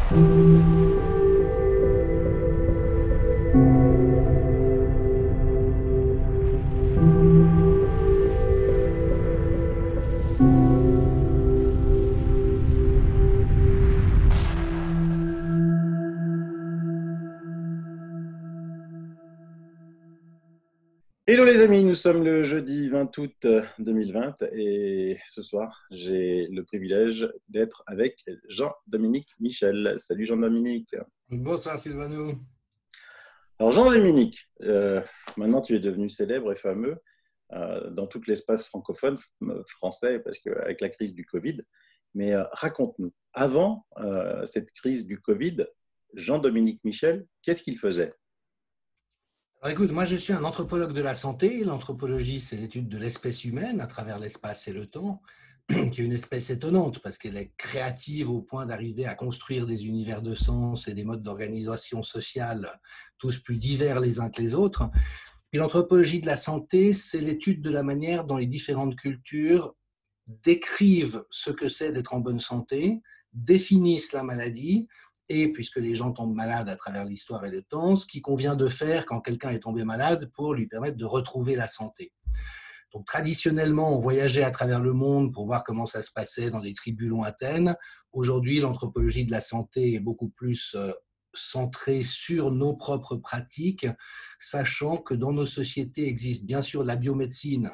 Hello les amis, nous sommes le jeudi 20 août 2020 et ce soir, j'ai le privilège d'être avec Jean-Dominique Michel. Salut Jean-Dominique. Bonsoir Sylvano. Alors Jean-Dominique, maintenant tu es devenu célèbre et fameux dans tout l'espace francophone français parce qu'avec la crise du Covid. Mais raconte-nous, avant cette crise du Covid, Jean-Dominique Michel, qu'est-ce qu'il faisait? Alors écoute, moi je suis un anthropologue de la santé. L'anthropologie, c'est l'étude de l'espèce humaine à travers l'espace et le temps, qui est une espèce étonnante parce qu'elle est créative au point d'arriver à construire des univers de sens et des modes d'organisation sociale tous plus divers les uns que les autres. Et l'anthropologie de la santé, c'est l'étude de la manière dont les différentes cultures décrivent ce que c'est d'être en bonne santé, définissent la maladie et, puisque les gens tombent malades à travers l'histoire et le temps, ce qu'il convient de faire quand quelqu'un est tombé malade pour lui permettre de retrouver la santé. Donc, traditionnellement, on voyageait à travers le monde pour voir comment ça se passait dans des tribus lointaines. Aujourd'hui, l'anthropologie de la santé est beaucoup plus centrée sur nos propres pratiques, sachant que dans nos sociétés existe bien sûr la biomédecine,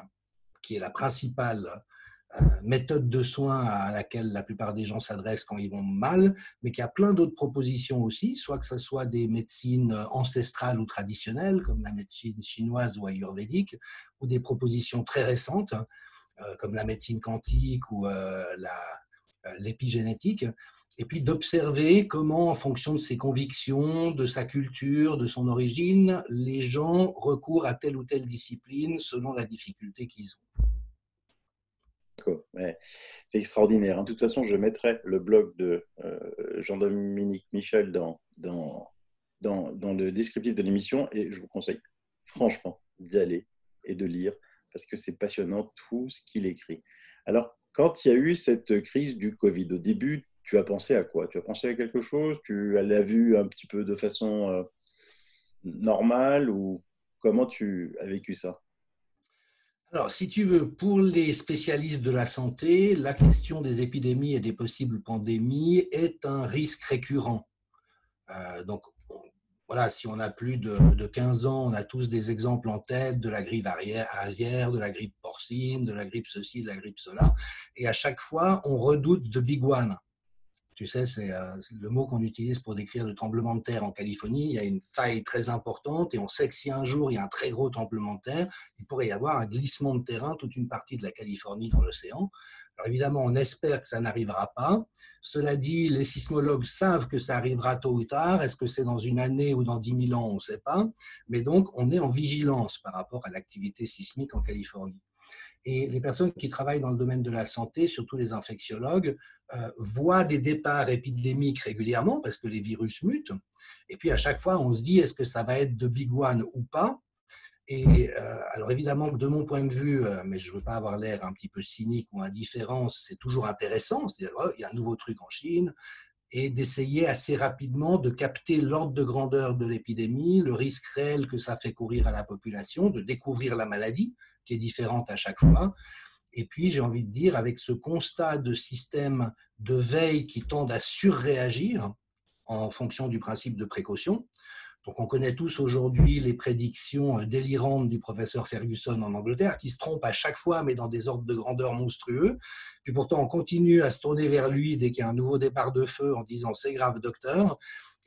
qui est la principale méthode de soins à laquelle la plupart des gens s'adressent quand ils vont mal, mais qu'il y a plein d'autres propositions aussi, soit que ce soit des médecines ancestrales ou traditionnelles, comme la médecine chinoise ou ayurvédique, ou des propositions très récentes, comme la médecine quantique ou l'épigénétique, et puis d'observer comment, en fonction de ses convictions, de sa culture, de son origine, les gens recourent à telle ou telle discipline selon la difficulté qu'ils ont. Ouais, c'est extraordinaire. De toute façon, je mettrai le blog de Jean-Dominique Michel dans le descriptif de l'émission et je vous conseille franchement d'y aller et de lire parce que c'est passionnant tout ce qu'il écrit. Alors, quand il y a eu cette crise du Covid, au début, tu as pensé à quoi? Tu as pensé à quelque chose? Tu l'as vu un petit peu de façon normale ou comment tu as vécu ça? Alors, si tu veux, pour les spécialistes de la santé, la question des épidémies et des possibles pandémies est un risque récurrent. Donc, voilà, si on a plus de 15 ans, on a tous des exemples en tête de la grippe aviaire, de la grippe porcine, de la grippe ceci, de la grippe cela. Et à chaque fois, on redoute de Big One. Tu sais, c'est le mot qu'on utilise pour décrire le tremblement de terre en Californie. Il y a une faille très importante et on sait que si un jour il y a un très gros tremblement de terre, il pourrait y avoir un glissement de terrain, toute une partie de la Californie dans l'océan. Alors évidemment, on espère que ça n'arrivera pas. Cela dit, les sismologues savent que ça arrivera tôt ou tard. Est-ce que c'est dans une année ou dans 10 000 ans? On ne sait pas. Mais donc, on est en vigilance par rapport à l'activité sismique en Californie. Et les personnes qui travaillent dans le domaine de la santé, surtout les infectiologues, voient des départs épidémiques régulièrement parce que les virus mutent. Et puis à chaque fois, on se dit, est-ce que ça va être de Big One ou pas? Et alors évidemment, de mon point de vue, mais je ne veux pas avoir l'air un petit peu cynique ou indifférent, c'est toujours intéressant. C'est-à-dire, oh, il y a un nouveau truc en Chine, et d'essayer assez rapidement de capter l'ordre de grandeur de l'épidémie, le risque réel que ça fait courir à la population, de découvrir la maladie, qui est différente à chaque fois. Et puis, j'ai envie de dire, avec ce constat de système de veille qui tendent à surréagir en fonction du principe de précaution. Donc, on connaît tous aujourd'hui les prédictions délirantes du professeur Ferguson en Angleterre, qui se trompe à chaque fois, mais dans des ordres de grandeur monstrueux. Puis pourtant, on continue à se tourner vers lui dès qu'il y a un nouveau départ de feu en disant « c'est grave, docteur ».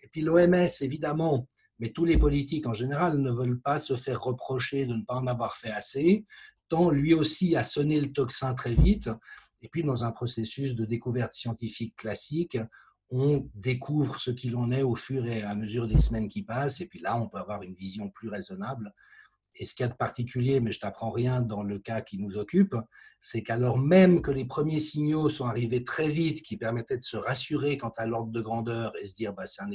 Et puis l'OMS, évidemment, mais tous les politiques en général ne veulent pas se faire reprocher de ne pas en avoir fait assez, tend lui aussi à sonner le tocsin très vite. Et puis, dans un processus de découverte scientifique classique, on découvre ce qu'il en est au fur et à mesure des semaines qui passent. Et puis là, on peut avoir une vision plus raisonnable. Et ce qu'il y a de particulier, mais je ne t'apprends rien dans le cas qui nous occupe, c'est qu'alors même que les premiers signaux sont arrivés très vite, qui permettaient de se rassurer quant à l'ordre de grandeur et se dire c'est un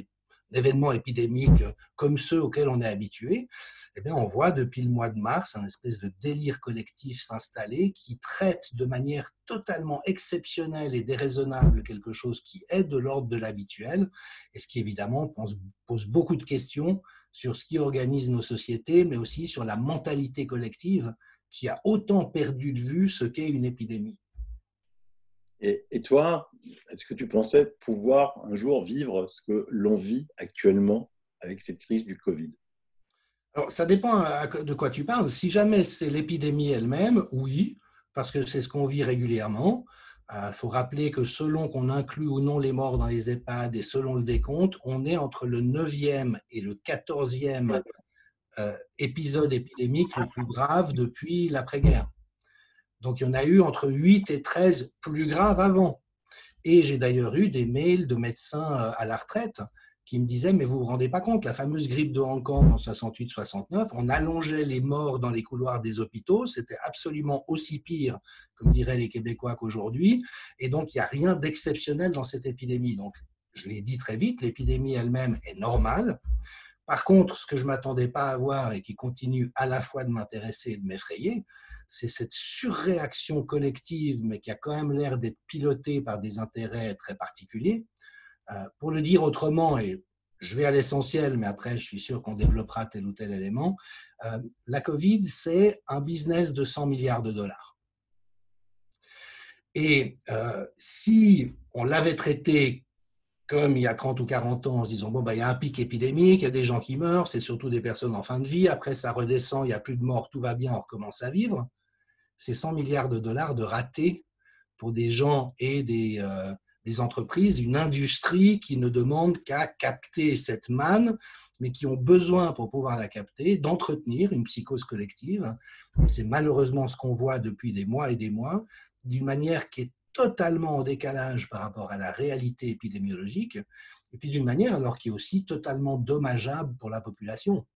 événement épidémique comme ceux auxquels on est habitué, eh bien, on voit depuis le mois de mars un espèce de délire collectif s'installer qui traite de manière totalement exceptionnelle et déraisonnable quelque chose qui est de l'ordre de l'habituel, et ce qui évidemment pose beaucoup de questions sur ce qui organise nos sociétés, mais aussi sur la mentalité collective qui a autant perdu de vue ce qu'est une épidémie. Et toi, est-ce que tu pensais pouvoir un jour vivre ce que l'on vit actuellement avec cette crise du Covid? Alors, ça dépend de quoi tu parles. Si jamais c'est l'épidémie elle-même, oui, parce que c'est ce qu'on vit régulièrement. Il faut rappeler que selon qu'on inclut ou non les morts dans les EHPAD et selon le décompte, on est entre le 9e et le 14e épisode épidémique le plus grave depuis l'après-guerre. Donc, il y en a eu entre 8 et 13 plus graves avant. Et j'ai d'ailleurs eu des mails de médecins à la retraite qui me disaient, mais vous ne vous rendez pas compte, la fameuse grippe de Hong Kong en 68-69, on allongeait les morts dans les couloirs des hôpitaux, c'était absolument aussi pire, comme diraient les Québécois, qu'aujourd'hui, et donc il n'y a rien d'exceptionnel dans cette épidémie. Donc, je l'ai dit très vite, l'épidémie elle-même est normale. Par contre, ce que je ne m'attendais pas à voir et qui continue à la fois de m'intéresser et de m'effrayer, c'est cette surréaction collective, mais qui a quand même l'air d'être pilotée par des intérêts très particuliers. Pour le dire autrement, et je vais à l'essentiel, mais après je suis sûr qu'on développera tel ou tel élément, la Covid, c'est un business de 100 milliards de dollars. Et si on l'avait traité comme il y a 30 ou 40 ans, en se disant, bon, il y a un pic épidémique, il y a des gens qui meurent, c'est surtout des personnes en fin de vie, après ça redescend, il n'y a plus de morts, tout va bien, on recommence à vivre. C'est 100 milliards de dollars de ratés pour des gens et des entreprises, une industrie qui ne demande qu'à capter cette manne, mais qui ont besoin, pour pouvoir la capter, d'entretenir une psychose collective. Et c'est malheureusement ce qu'on voit depuis des mois et des mois, d'une manière qui est totalement en décalage par rapport à la réalité épidémiologique, et puis d'une manière alors qui est aussi totalement dommageable pour la population.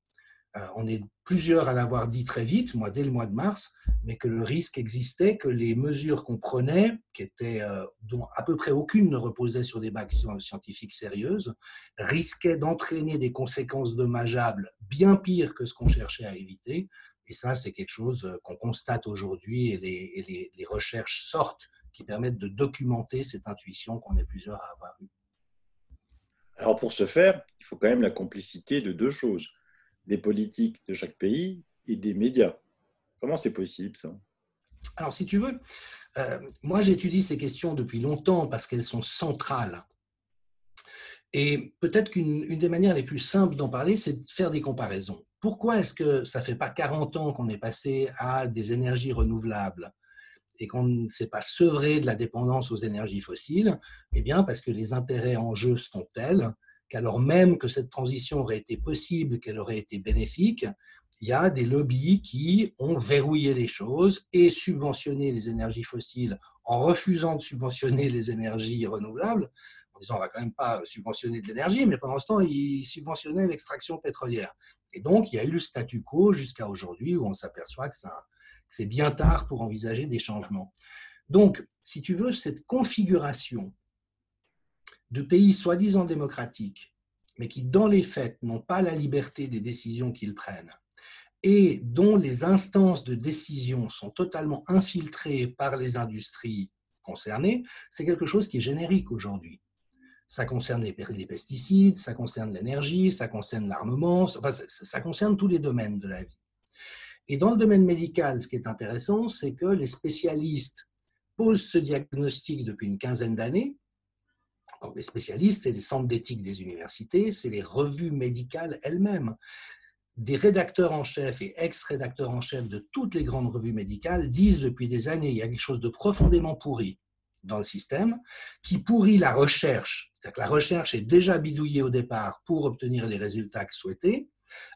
On est plusieurs à l'avoir dit très vite, moi dès le mois de mars, mais que le risque existait que les mesures qu'on prenait, dont à peu près aucune ne reposait sur des bases scientifiques sérieuses, risquaient d'entraîner des conséquences dommageables bien pires que ce qu'on cherchait à éviter. Et ça, c'est quelque chose qu'on constate aujourd'hui et les recherches sortent qui permettent de documenter cette intuition qu'on est plusieurs à avoir eue. Alors pour ce faire, il faut quand même la complicité de deux choses, des politiques de chaque pays et des médias. Comment c'est possible ça? Alors si tu veux, moi j'étudie ces questions depuis longtemps parce qu'elles sont centrales. Et peut-être qu'une des manières les plus simples d'en parler, c'est de faire des comparaisons. Pourquoi est-ce que ça ne fait pas 40 ans qu'on est passé à des énergies renouvelables et qu'on ne s'est pas sevré de la dépendance aux énergies fossiles? Eh bien, parce que les intérêts en jeu sont tels qu'alors même que cette transition aurait été possible, qu'elle aurait été bénéfique, il y a des lobbies qui ont verrouillé les choses et subventionné les énergies fossiles en refusant de subventionner les énergies renouvelables, en disant on ne va quand même pas subventionner de l'énergie, mais pendant ce temps, ils subventionnaient l'extraction pétrolière. Et donc, il y a eu le statu quo jusqu'à aujourd'hui où on s'aperçoit que c'est bien tard pour envisager des changements. Donc, si tu veux, cette configuration de pays soi-disant démocratiques, mais qui, dans les faits, n'ont pas la liberté des décisions qu'ils prennent, et dont les instances de décision sont totalement infiltrées par les industries concernées, c'est quelque chose qui est générique aujourd'hui. Ça concerne les pesticides, ça concerne l'énergie, ça concerne l'armement, enfin, ça concerne tous les domaines de la vie. Et dans le domaine médical, ce qui est intéressant, c'est que les spécialistes posent ce diagnostic depuis une quinzaine d'années. Les spécialistes et les centres d'éthique des universités, c'est les revues médicales elles-mêmes. Des rédacteurs en chef et ex-rédacteurs en chef de toutes les grandes revues médicales disent depuis des années qu'il y a quelque chose de profondément pourri dans le système, qui pourrit la recherche. C'est-à-dire que la recherche est déjà bidouillée au départ pour obtenir les résultats souhaités.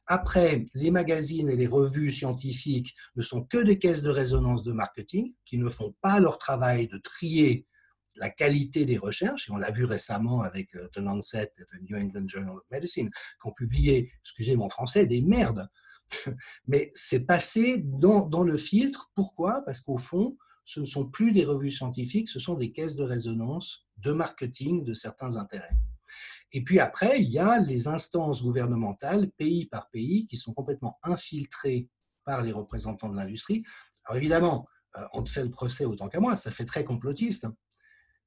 Après, les magazines et les revues scientifiques ne sont que des caisses de résonance de marketing qui ne font pas leur travail de trier la qualité des recherches, et on l'a vu récemment avec The Lancet et The New England Journal of Medicine, qui ont publié, excusez mon français, des merdes. Mais c'est passé dans le filtre. Pourquoi? Parce qu'au fond, ce ne sont plus des revues scientifiques, ce sont des caisses de résonance de marketing de certains intérêts. Et puis après, il y a les instances gouvernementales, pays par pays, qui sont complètement infiltrées par les représentants de l'industrie. Alors évidemment, on te fait le procès autant qu'à moi, ça fait très complotiste.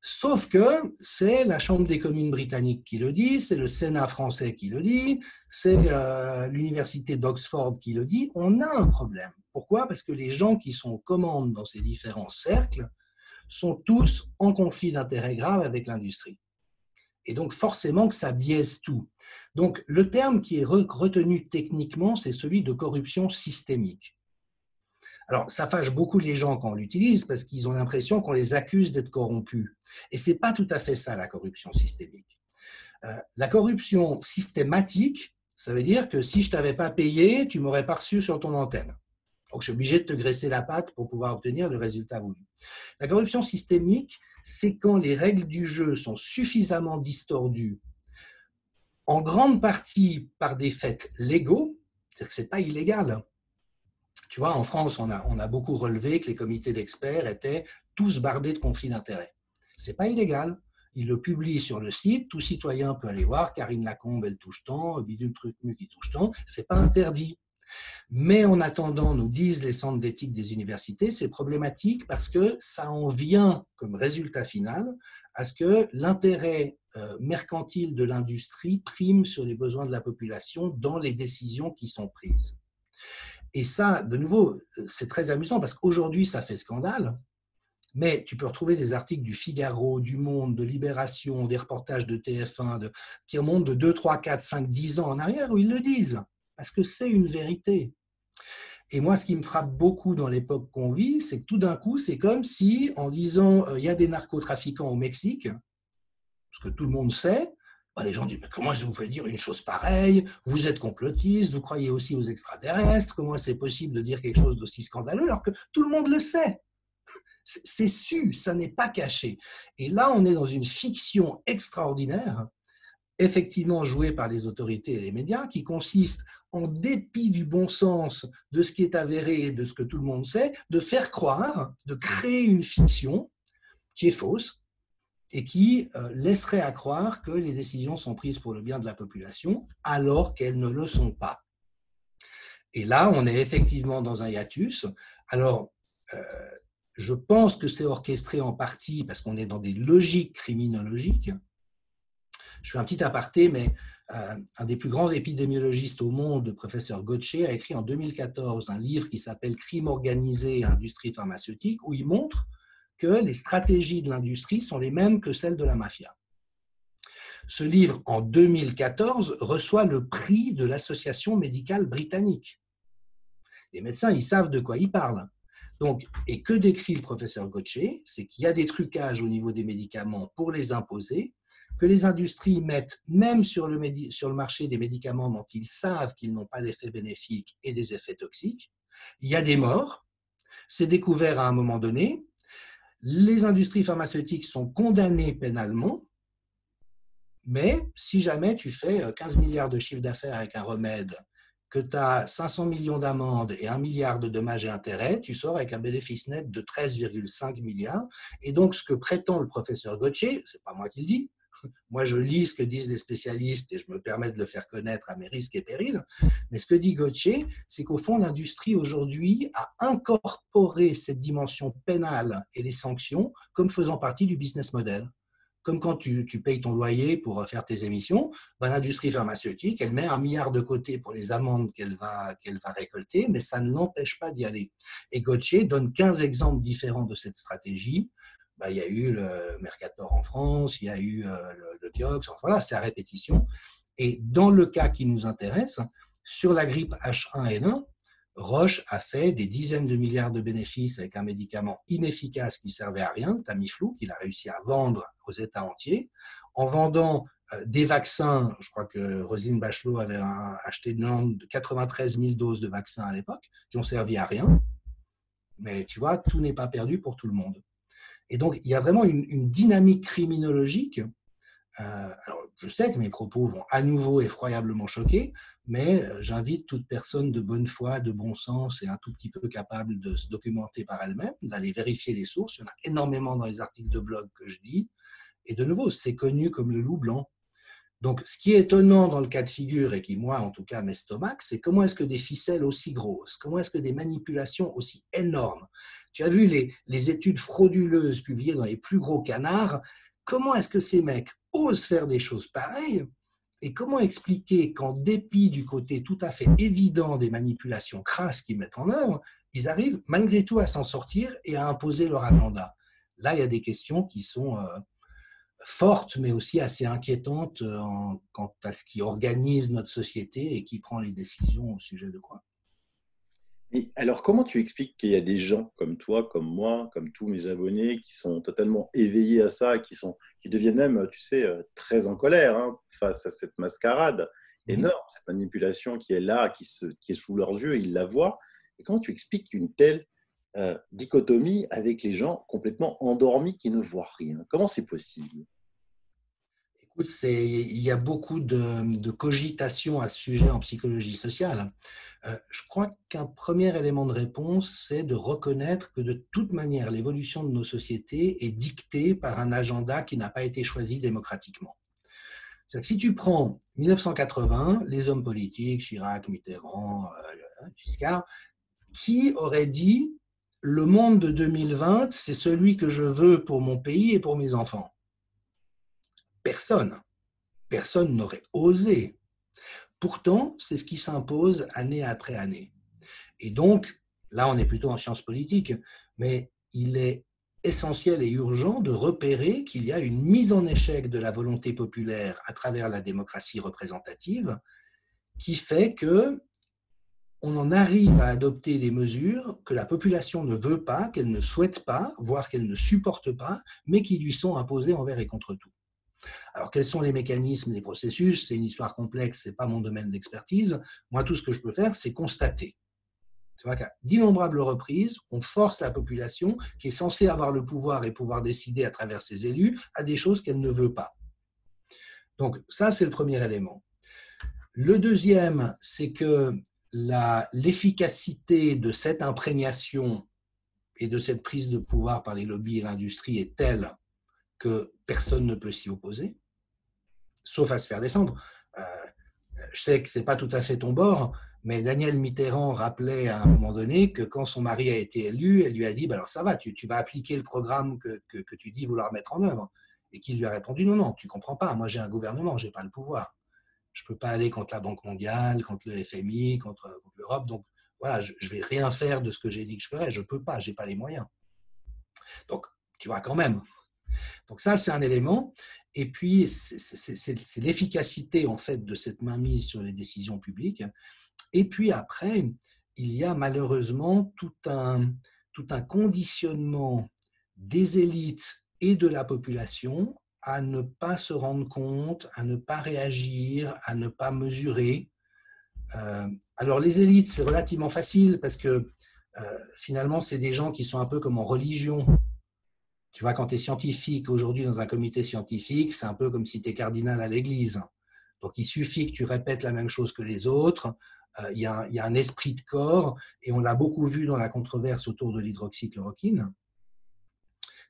Sauf que c'est la Chambre des communes britannique qui le dit, c'est le Sénat français qui le dit, c'est l'université d'Oxford qui le dit. On a un problème. Pourquoi? Parce que les gens qui sont aux commandes dans ces différents cercles sont tous en conflit d'intérêts grave avec l'industrie. Et donc forcément que ça biaise tout. Donc le terme qui est retenu techniquement, c'est celui de corruption systémique. Alors, ça fâche beaucoup les gens quand on l'utilise parce qu'ils ont l'impression qu'on les accuse d'être corrompus. Et ce n'est pas tout à fait ça, la corruption systémique. La corruption systématique, ça veut dire que si je ne t'avais pas payé, tu ne m'aurais pas reçu sur ton antenne. Donc, je suis obligé de te graisser la patte pour pouvoir obtenir le résultat voulu. La corruption systémique, c'est quand les règles du jeu sont suffisamment distordues, en grande partie par des faits légaux, c'est-à-dire que ce n'est pas illégal. Tu vois, en France, on a beaucoup relevé que les comités d'experts étaient tous bardés de conflits d'intérêts. Ce n'est pas illégal. Ils le publient sur le site, tout citoyen peut aller voir, Karine Lacombe, elle touche tant, Bidule Trucmu qui touche tant, ce n'est pas interdit. Mais en attendant, nous disent les centres d'éthique des universités, c'est problématique parce que ça en vient comme résultat final à ce que l'intérêt mercantile de l'industrie prime sur les besoins de la population dans les décisions qui sont prises. Et ça, de nouveau, c'est très amusant parce qu'aujourd'hui, ça fait scandale, mais tu peux retrouver des articles du Figaro, du Monde, de Libération, des reportages de TF1 qui remontent de 2, 3, 4, 5, 10 ans en arrière où ils le disent, parce que c'est une vérité. Et moi, ce qui me frappe beaucoup dans l'époque qu'on vit, c'est que tout d'un coup, c'est comme si, en disant il y a des narcotrafiquants au Mexique, parce que tout le monde sait, les gens disent, mais comment vous pouvez dire une chose pareille? Vous êtes complotiste, vous croyez aussi aux extraterrestres, comment c'est possible de dire quelque chose d'aussi scandaleux alors que tout le monde le sait? C'est su, ça n'est pas caché. Et là, on est dans une fiction extraordinaire, effectivement jouée par les autorités et les médias, qui consiste, en dépit du bon sens, de ce qui est avéré et de ce que tout le monde sait, de faire croire, de créer une fiction qui est fausse, et qui laisserait à croire que les décisions sont prises pour le bien de la population, alors qu'elles ne le sont pas. Et là, on est effectivement dans un hiatus. Alors, je pense que c'est orchestré en partie parce qu'on est dans des logiques criminologiques. Je fais un petit aparté, mais un des plus grands épidémiologistes au monde, le professeur Gaucher, a écrit en 2014 un livre qui s'appelle « Crime organisé et industrie pharmaceutique » où il montre que les stratégies de l'industrie sont les mêmes que celles de la mafia. Ce livre, en 2014, reçoit le prix de l'Association médicale britannique. Les médecins, ils savent de quoi ils parlent. Donc, et que décrit le professeur Gaucher, c'est qu'il y a des trucages au niveau des médicaments pour les imposer, que les industries mettent même sur le marché des médicaments dont ils savent qu'ils n'ont pas d'effets bénéfiques et des effets toxiques. Il y a des morts, c'est découvert à un moment donné. Les industries pharmaceutiques sont condamnées pénalement, mais si jamais tu fais 15 milliards de chiffre d'affaires avec un remède, que tu as 500 millions d'amendes et 1 milliard de dommages et intérêts, tu sors avec un bénéfice net de 13,5 milliards. Et donc, ce que prétend le professeur Gaucher, ce n'est pas moi qui le dis, moi je lis ce que disent les spécialistes et je me permets de le faire connaître à mes risques et périls, mais ce que dit Gaucher, c'est qu'au fond, l'industrie aujourd'hui a incorporé cette dimension pénale et les sanctions comme faisant partie du business model. Comme quand tu payes ton loyer pour faire tes émissions, l'industrie pharmaceutique, elle met 1 milliard de côté pour les amendes qu'elle va récolter, mais ça ne l'empêche pas d'y aller. Et Gaucher donne 15 exemples différents de cette stratégie. Il y a eu le Mercator en France, il y a eu le Diox, enfin, voilà, c'est à répétition. Et dans le cas qui nous intéresse, sur la grippe H1N1, Roche a fait des dizaines de milliards de bénéfices avec un médicament inefficace qui ne servait à rien, le Tamiflu, qu'il a réussi à vendre aux États entiers, en vendant des vaccins. Je crois que Roselyne Bachelot avait acheté de 93 000 doses de vaccins à l'époque, qui ont servi à rien. Mais tu vois, tout n'est pas perdu pour tout le monde. Et donc, il y a vraiment une dynamique criminologique. Alors, je sais que mes propos vont à nouveau effroyablement choquer, mais j'invite toute personne de bonne foi, de bon sens et un tout petit peu capable de se documenter par elle-même, d'aller vérifier les sources. Il y en a énormément dans les articles de blog que je dis. Et de nouveau, c'est connu comme le loup blanc. Donc, ce qui est étonnant dans le cas de figure et qui, moi, en tout cas, m'estomaque, c'est comment est-ce que des ficelles aussi grosses, comment est-ce que des manipulations aussi énormes, tu as vu les études frauduleuses publiées dans les plus gros canards, comment est-ce que ces mecs osent faire des choses pareilles et comment expliquer qu'en dépit du côté tout à fait évident des manipulations crasses qu'ils mettent en œuvre, ils arrivent malgré tout à s'en sortir et à imposer leur agenda. Là, il y a des questions qui sont forte, mais aussi assez inquiétante quant à ce qui organise notre société et qui prend les décisions au sujet de quoi. Et alors, comment tu expliques qu'il y a des gens comme toi, comme moi, comme tous mes abonnés, qui sont totalement éveillés à ça, qui deviennent même, tu sais, très en colère, hein, face à cette mascarade Mhm. énorme, cette manipulation qui est là, qui est sous leurs yeux, ils la voient. Et comment tu expliques une telle dichotomie avec les gens complètement endormis qui ne voient rien? Comment c'est possible? Écoute, il y a beaucoup de cogitation à ce sujet en psychologie sociale. Je crois qu'un premier élément de réponse, c'est de reconnaître que de toute manière, l'évolution de nos sociétés est dictée par un agenda qui n'a pas été choisi démocratiquement. C'est-à-dire que si tu prends 1980, les hommes politiques, Chirac, Mitterrand, Giscard, qui aurait dit le monde de 2020, c'est celui que je veux pour mon pays et pour mes enfants? Personne. Personne n'aurait osé. Pourtant, c'est ce qui s'impose année après année. Et donc, là, on est plutôt en sciences politiques, mais il est essentiel et urgent de repérer qu'il y a une mise en échec de la volonté populaire à travers la démocratie représentative qui fait que on en arrive à adopter des mesures que la population ne veut pas, qu'elle ne souhaite pas, voire qu'elle ne supporte pas, mais qui lui sont imposées envers et contre tout. Alors, quels sont les mécanismes, les processus? C'est une histoire complexe, ce n'est pas mon domaine d'expertise. Moi, tout ce que je peux faire, c'est constater. Tu vois qu'à d'innombrables reprises, on force la population, qui est censée avoir le pouvoir et pouvoir décider à travers ses élus, à des choses qu'elle ne veut pas. Donc, ça, c'est le premier élément. Le deuxième, c'est que l'efficacité de cette imprégnation et de cette prise de pouvoir par les lobbies et l'industrie est telle que personne ne peut s'y opposer, sauf à se faire descendre. Euh, je sais que ce n'est pas tout à fait ton bord, mais Daniel Mitterrand rappelait à un moment donné que quand son mari a été élu, elle lui a dit bah alors ça va, tu vas appliquer le programme que tu dis vouloir mettre en œuvre. Et qu'il lui a répondu non, non, tu ne comprends pas, moi j'ai un gouvernement, je n'ai pas le pouvoir. Je ne peux pas aller contre la Banque mondiale, contre le FMI, contre l'Europe. Donc voilà, je ne vais rien faire de ce que j'ai dit que je ferais. Je ne peux pas, je n'ai pas les moyens. Donc tu vois quand même. Donc ça, c'est un élément. Et puis, c'est l'efficacité en fait de cette mainmise sur les décisions publiques. Et puis après, il y a malheureusement tout un conditionnement des élites et de la population à ne pas se rendre compte, à ne pas réagir, à ne pas mesurer. Alors les élites, c'est relativement facile parce que finalement, c'est des gens qui sont un peu comme en religion. Tu vois, quand tu es scientifique aujourd'hui dans un comité scientifique, c'est un peu comme si tu es cardinal à l'église. Donc, il suffit que tu répètes la même chose que les autres. Il y a un esprit de corps, et on l'a beaucoup vu dans la controverse autour de l'hydroxychloroquine.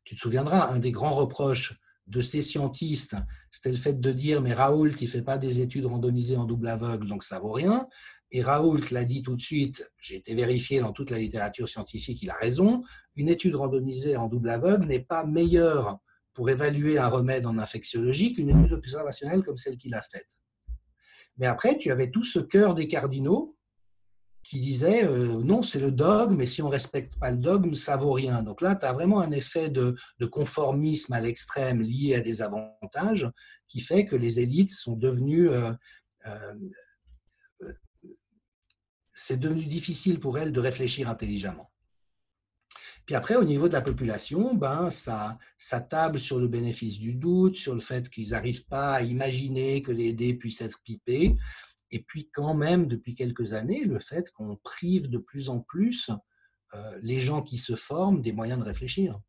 Tu te souviendras, un des grands reproches de ces scientistes, c'était le fait de dire mais Raoult, il ne fait pas des études randomisées en double aveugle, donc ça vaut rien. Et Raoult l'a dit tout de suite, j'ai été vérifié dans toute la littérature scientifique, il a raison, une étude randomisée en double aveugle n'est pas meilleure pour évaluer un remède en infectiologie qu'une étude observationnelle comme celle qu'il a faite. Mais après, tu avais tout ce cœur des cardinaux qui disait non, c'est le dogme, et si on ne respecte pas le dogme, ça ne vaut rien. Donc là, tu as vraiment un effet de conformisme à l'extrême lié à des avantages qui fait que les élites sont devenues. Euh, c'est devenu difficile pour elles de réfléchir intelligemment. Puis après, au niveau de la population, ça table sur le bénéfice du doute, sur le fait qu'ils n'arrivent pas à imaginer que les dés puissent être pipés. Et puis quand même, depuis quelques années, le fait qu'on prive de plus en plus les gens qui se forment des moyens de réfléchir.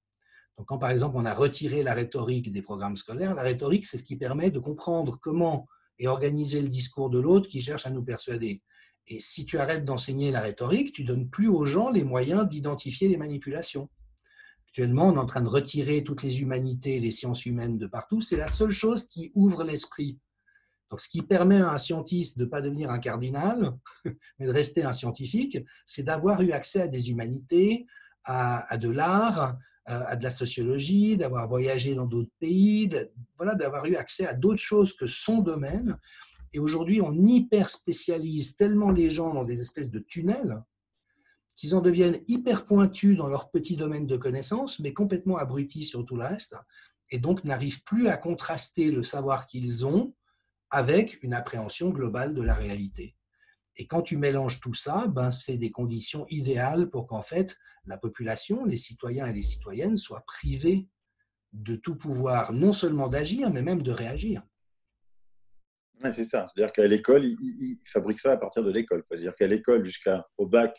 Donc quand par exemple on a retiré la rhétorique des programmes scolaires, la rhétorique c'est ce qui permet de comprendre comment est organisé le discours de l'autre qui cherche à nous persuader. Et si tu arrêtes d'enseigner la rhétorique, tu ne donnes plus aux gens les moyens d'identifier les manipulations. Actuellement, on est en train de retirer toutes les humanités, les sciences humaines de partout. C'est la seule chose qui ouvre l'esprit. Donc, ce qui permet à un scientiste de ne pas devenir un cardinal, mais de rester un scientifique, c'est d'avoir eu accès à des humanités, à de l'art, à de la sociologie, d'avoir voyagé dans d'autres pays, voilà, d'avoir eu accès à d'autres choses que son domaine. Et aujourd'hui, on hyper spécialise tellement les gens dans des espèces de tunnels qu'ils en deviennent hyper pointus dans leur petit domaine de connaissances, mais complètement abrutis sur tout le reste, et donc n'arrivent plus à contraster le savoir qu'ils ont avec une appréhension globale de la réalité. Et quand tu mélanges tout ça, ben c'est des conditions idéales pour qu'en fait, la population, les citoyens et les citoyennes soient privés de tout pouvoir, non seulement d'agir, mais même de réagir. Ouais, c'est ça. C'est-à-dire qu'à l'école, ils fabriquent ça à partir de l'école. C'est-à-dire qu'à l'école, jusqu'au bac,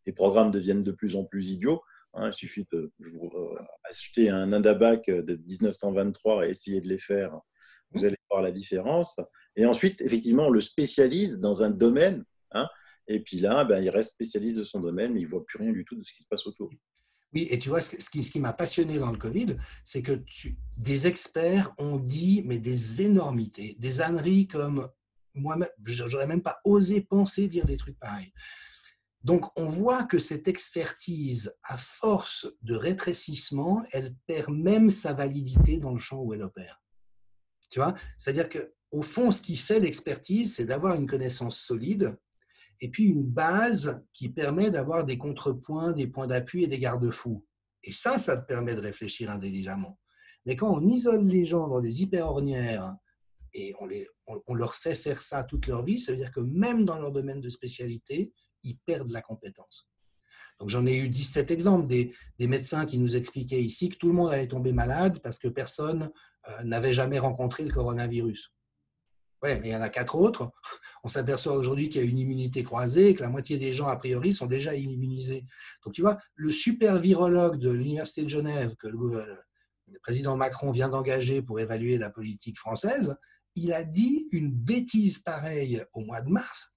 les programmes deviennent de plus en plus idiots. Hein, il suffit de vous acheter un Indabac de 1923 et essayer de les faire. Vous allez voir la différence. Et ensuite, effectivement, on le spécialise dans un domaine. Hein, et puis là, ben, il reste spécialiste de son domaine, mais il ne voit plus rien du tout de ce qui se passe autour. Oui, et tu vois, ce qui m'a passionné dans le Covid, c'est que des experts ont dit mais des énormités, des âneries comme moi-même, j'aurais même pas osé penser dire des trucs pareils. Donc, on voit que cette expertise, à force de rétrécissement, elle perd même sa validité dans le champ où elle opère. Tu vois, c'est-à-dire qu'au fond, ce qui fait l'expertise, c'est d'avoir une connaissance solide et puis une base qui permet d'avoir des contrepoints, des points d'appui et des garde-fous. Et ça te permet de réfléchir intelligemment. Mais quand on isole les gens dans des hyper-ornières et on leur fait faire ça toute leur vie, ça veut dire que même dans leur domaine de spécialité, ils perdent la compétence. Donc j'en ai eu 17 exemples, des médecins qui nous expliquaient ici que tout le monde allait tomber malade parce que personne n'avait jamais rencontré le coronavirus. Oui, mais il y en a 4 autres. On s'aperçoit aujourd'hui qu'il y a une immunité croisée et que la moitié des gens, a priori, sont déjà immunisés. Donc, tu vois, le super virologue de l'Université de Genève que le président Macron vient d'engager pour évaluer la politique française, il a dit une bêtise pareille au mois de mars.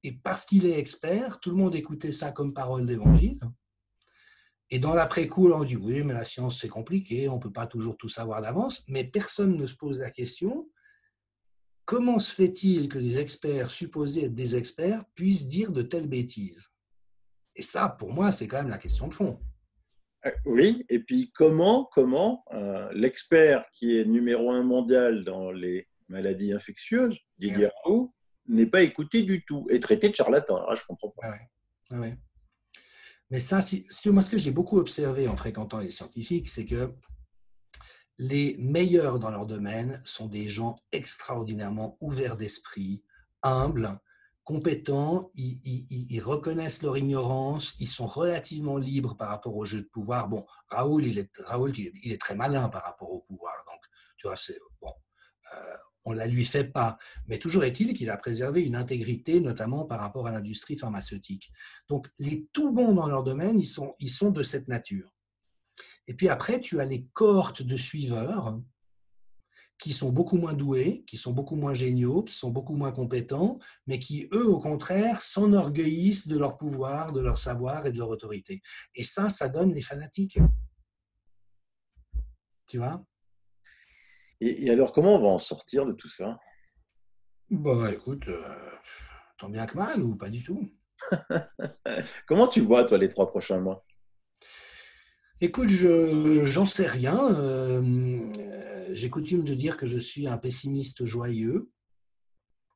Et parce qu'il est expert, tout le monde écoutait ça comme parole d'évangile. Et dans l'après-coup, on dit oui, mais la science, c'est compliqué, on ne peut pas toujours tout savoir d'avance. Mais personne ne se pose la question. Comment se fait-il que des experts supposés être des experts puissent dire de telles bêtises? Et ça, pour moi, c'est quand même la question de fond. Oui, et puis comment l'expert qui est numéro un mondial dans les maladies infectieuses, Didier Raoult, n'est pas écouté du tout et traité de charlatan. Alors là, je ne comprends pas. Ouais. Mais ça, moi, ce que j'ai beaucoup observé en fréquentant les scientifiques, c'est que les meilleurs dans leur domaine sont des gens extraordinairement ouverts d'esprit, humbles, compétents, ils reconnaissent leur ignorance, ils sont relativement libres par rapport au jeu de pouvoir. Bon, Raoult, il est très malin par rapport au pouvoir, donc tu vois, c'est bon, on ne la lui fait pas. Mais toujours est-il qu'il a préservé une intégrité, notamment par rapport à l'industrie pharmaceutique. Donc, les tout bons dans leur domaine, ils sont de cette nature. Et puis après, tu as les cohortes de suiveurs qui sont beaucoup moins doués, qui sont beaucoup moins géniaux, qui sont beaucoup moins compétents, mais qui, eux, au contraire, s'enorgueillissent de leur pouvoir, de leur savoir et de leur autorité. Et ça donne les fanatiques. Tu vois? Et alors, comment on va en sortir de tout ça? Bon, écoute, tant bien que mal ou pas du tout. Comment tu vois, toi, les 3 prochains mois? Écoute, j'en sais rien. J'ai coutume de dire que je suis un pessimiste joyeux.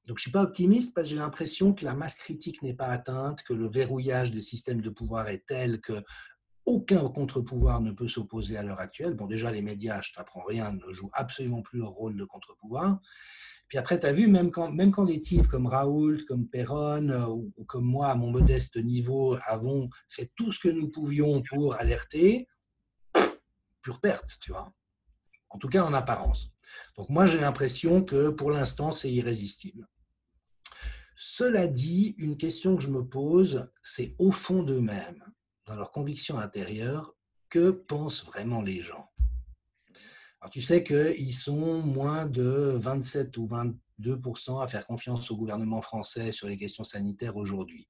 Donc, je ne suis pas optimiste parce que j'ai l'impression que la masse critique n'est pas atteinte, que le verrouillage des systèmes de pouvoir est tel que aucun contre-pouvoir ne peut s'opposer à l'heure actuelle. Bon, déjà, les médias, je ne t'apprends rien, ne jouent absolument plus leur rôle de contre-pouvoir. Puis après, tu as vu, même quand des types comme Raoult, comme Perron, ou comme moi, à mon modeste niveau, avons fait tout ce que nous pouvions pour alerter, pure perte, tu vois. En tout cas, en apparence. Donc moi, j'ai l'impression que pour l'instant, c'est irrésistible. Cela dit, une question que je me pose, c'est au fond d'eux-mêmes, dans leurs convictions intérieures, que pensent vraiment les gens? Alors, tu sais qu'ils sont moins de 27 ou 22% à faire confiance au gouvernement français sur les questions sanitaires aujourd'hui.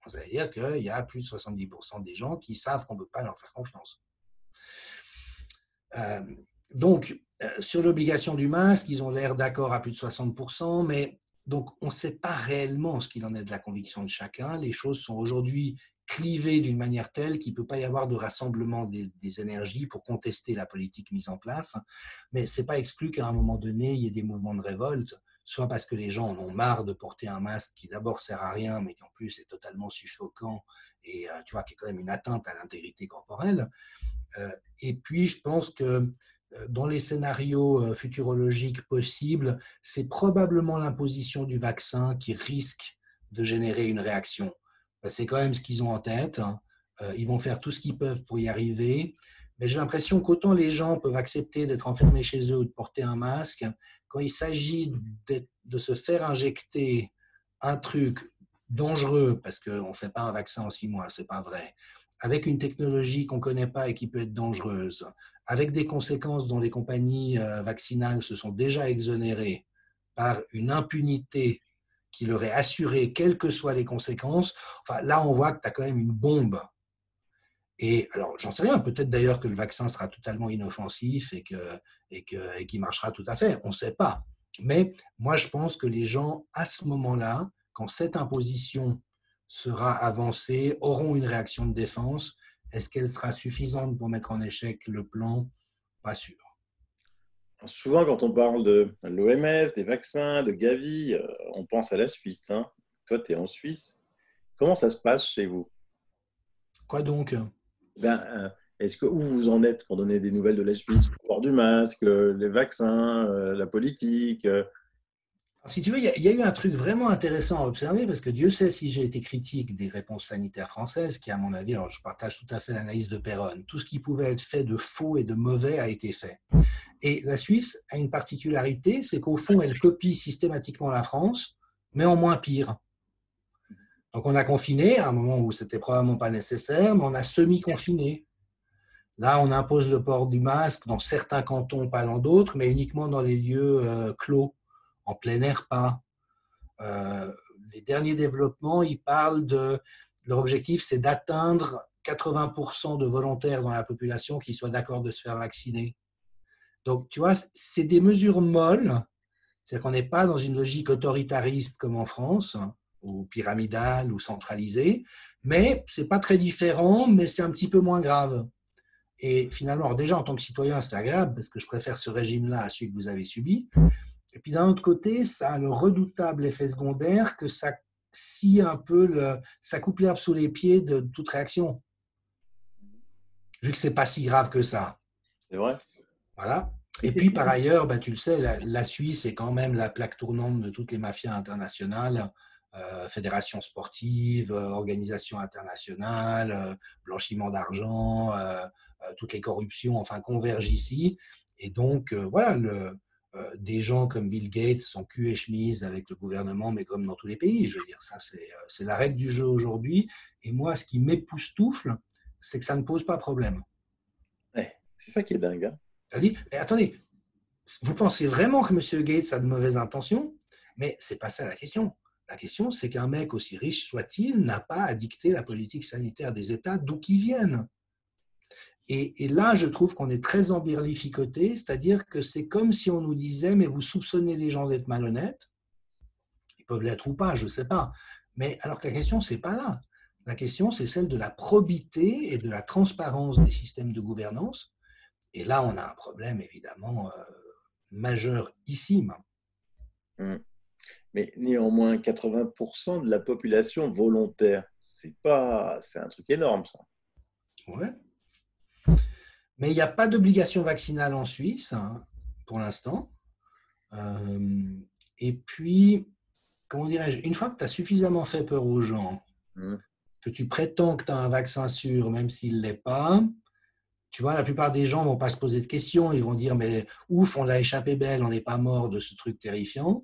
Ça veut dire qu'il y a plus de 70% des gens qui savent qu'on ne peut pas leur faire confiance. Donc, Sur l'obligation du masque, ils ont l'air d'accord à plus de 60%, mais donc on ne sait pas réellement ce qu'il en est de la conviction de chacun. Les choses sont aujourd'hui clivées d'une manière telle qu'il ne peut pas y avoir de rassemblement des énergies pour contester la politique mise en place. Mais ce n'est pas exclu qu'à un moment donné, il y ait des mouvements de révolte, soit parce que les gens en ont marre de porter un masque qui d'abord sert à rien, mais qui en plus est totalement suffocant et tu vois, qui est quand même une atteinte à l'intégrité corporelle. Et puis, je pense que dans les scénarios futurologiques possibles, c'est probablement l'imposition du vaccin qui risque de générer une réaction. C'est quand même ce qu'ils ont en tête. Hein. Ils vont faire tout ce qu'ils peuvent pour y arriver. Mais j'ai l'impression qu'autant les gens peuvent accepter d'être enfermés chez eux ou de porter un masque, quand il s'agit de se faire injecter un truc dangereux, parce qu'on ne fait pas un vaccin en 6 mois, c'est pas vrai, avec une technologie qu'on ne connaît pas et qui peut être dangereuse, avec des conséquences dont les compagnies vaccinales se sont déjà exonérées par une impunité qui leur est assurée, quelles que soient les conséquences, enfin, là, on voit que tu as quand même une bombe. Et alors, j'en sais rien, peut-être d'ailleurs que le vaccin sera totalement inoffensif et qu'il marchera tout à fait, on ne sait pas. Mais moi, je pense que les gens, à ce moment-là, quand cette imposition sera avancée, auront une réaction de défense. Est-ce qu'elle sera suffisante pour mettre en échec le plan? Pas sûr. Souvent, quand on parle de l'OMS, des vaccins, de Gavi, on pense à la Suisse. Hein. Toi, tu es en Suisse. Comment ça se passe chez vous? Quoi donc? Ben, est-ce que où vous en êtes pour donner des nouvelles de la Suisse? Le port du masque, les vaccins, la politique. Si tu veux, il y a eu un truc vraiment intéressant à observer, parce que Dieu sait si j'ai été critique des réponses sanitaires françaises, qui, à mon avis, alors je partage tout à fait l'analyse de Perron, tout ce qui pouvait être fait de faux et de mauvais a été fait. Et la Suisse a une particularité, c'est qu'au fond, elle copie systématiquement la France, mais en moins pire. Donc on a confiné à un moment où c'était probablement pas nécessaire, mais on a semi-confiné. Là, on impose le port du masque dans certains cantons, pas dans d'autres, mais uniquement dans les lieux clos, en plein air pas. Euh, les derniers développements, ils parlent de leur objectif, c'est d'atteindre 80% de volontaires dans la population qui soient d'accord de se faire vacciner. Donc, tu vois, c'est des mesures molles, c'est-à-dire qu'on n'est pas dans une logique autoritariste comme en France, ou pyramidale ou centralisée, mais c'est pas très différent, mais c'est un petit peu moins grave. Et finalement, déjà en tant que citoyen, c'est agréable parce que je préfère ce régime-là à celui que vous avez subi. Et puis d'un autre côté, ça a le redoutable effet secondaire que ça scie un peu, ça coupe l'herbe sous les pieds de toute réaction, vu que c'est pas si grave que ça. C'est vrai? Voilà. Et puis par ailleurs, bah, tu le sais, la Suisse est quand même la plaque tournante de toutes les mafias internationales, fédérations sportives, organisations internationales, blanchiment d'argent, toutes les corruptions, enfin, convergent ici. Et donc, voilà, des gens comme Bill Gates sont cul et chemise avec le gouvernement, mais comme dans tous les pays. Je veux dire, ça, c'est la règle du jeu aujourd'hui. Et moi, ce qui m'époustoufle, c'est que ça ne pose pas problème. Ouais, c'est ça qui est dingue. Hein. Tu as dit, mais attendez, vous pensez vraiment que M. Gates a de mauvaises intentions? Mais ce n'est pas ça la question. La question, c'est qu'un mec aussi riche soit-il n'a pas à dicter la politique sanitaire des États d'où qu'ils viennent. Et là, je trouve qu'on est très embirlificoté, c'est-à-dire que c'est comme si on nous disait, mais vous soupçonnez les gens d'être malhonnêtes, ils peuvent l'être ou pas, je ne sais pas. Mais alors que la question, ce n'est pas là. La question, c'est celle de la probité et de la transparence des systèmes de gouvernance. Et là, on a un problème, évidemment, majeurissime. Hum. Mais néanmoins, 80% de la population volontaire, c'est un truc énorme, ça. Ouais. Mais il n'y a pas d'obligation vaccinale en Suisse, hein, pour l'instant. Et puis, comment dirais-je, une fois que tu as suffisamment fait peur aux gens, Hum. que tu prétends que tu as un vaccin sûr, même s'il ne l'est pas, tu vois, la plupart des gens ne vont pas se poser de questions. Ils vont dire, mais ouf, on l'a échappé belle, on n'est pas mort de ce truc terrifiant,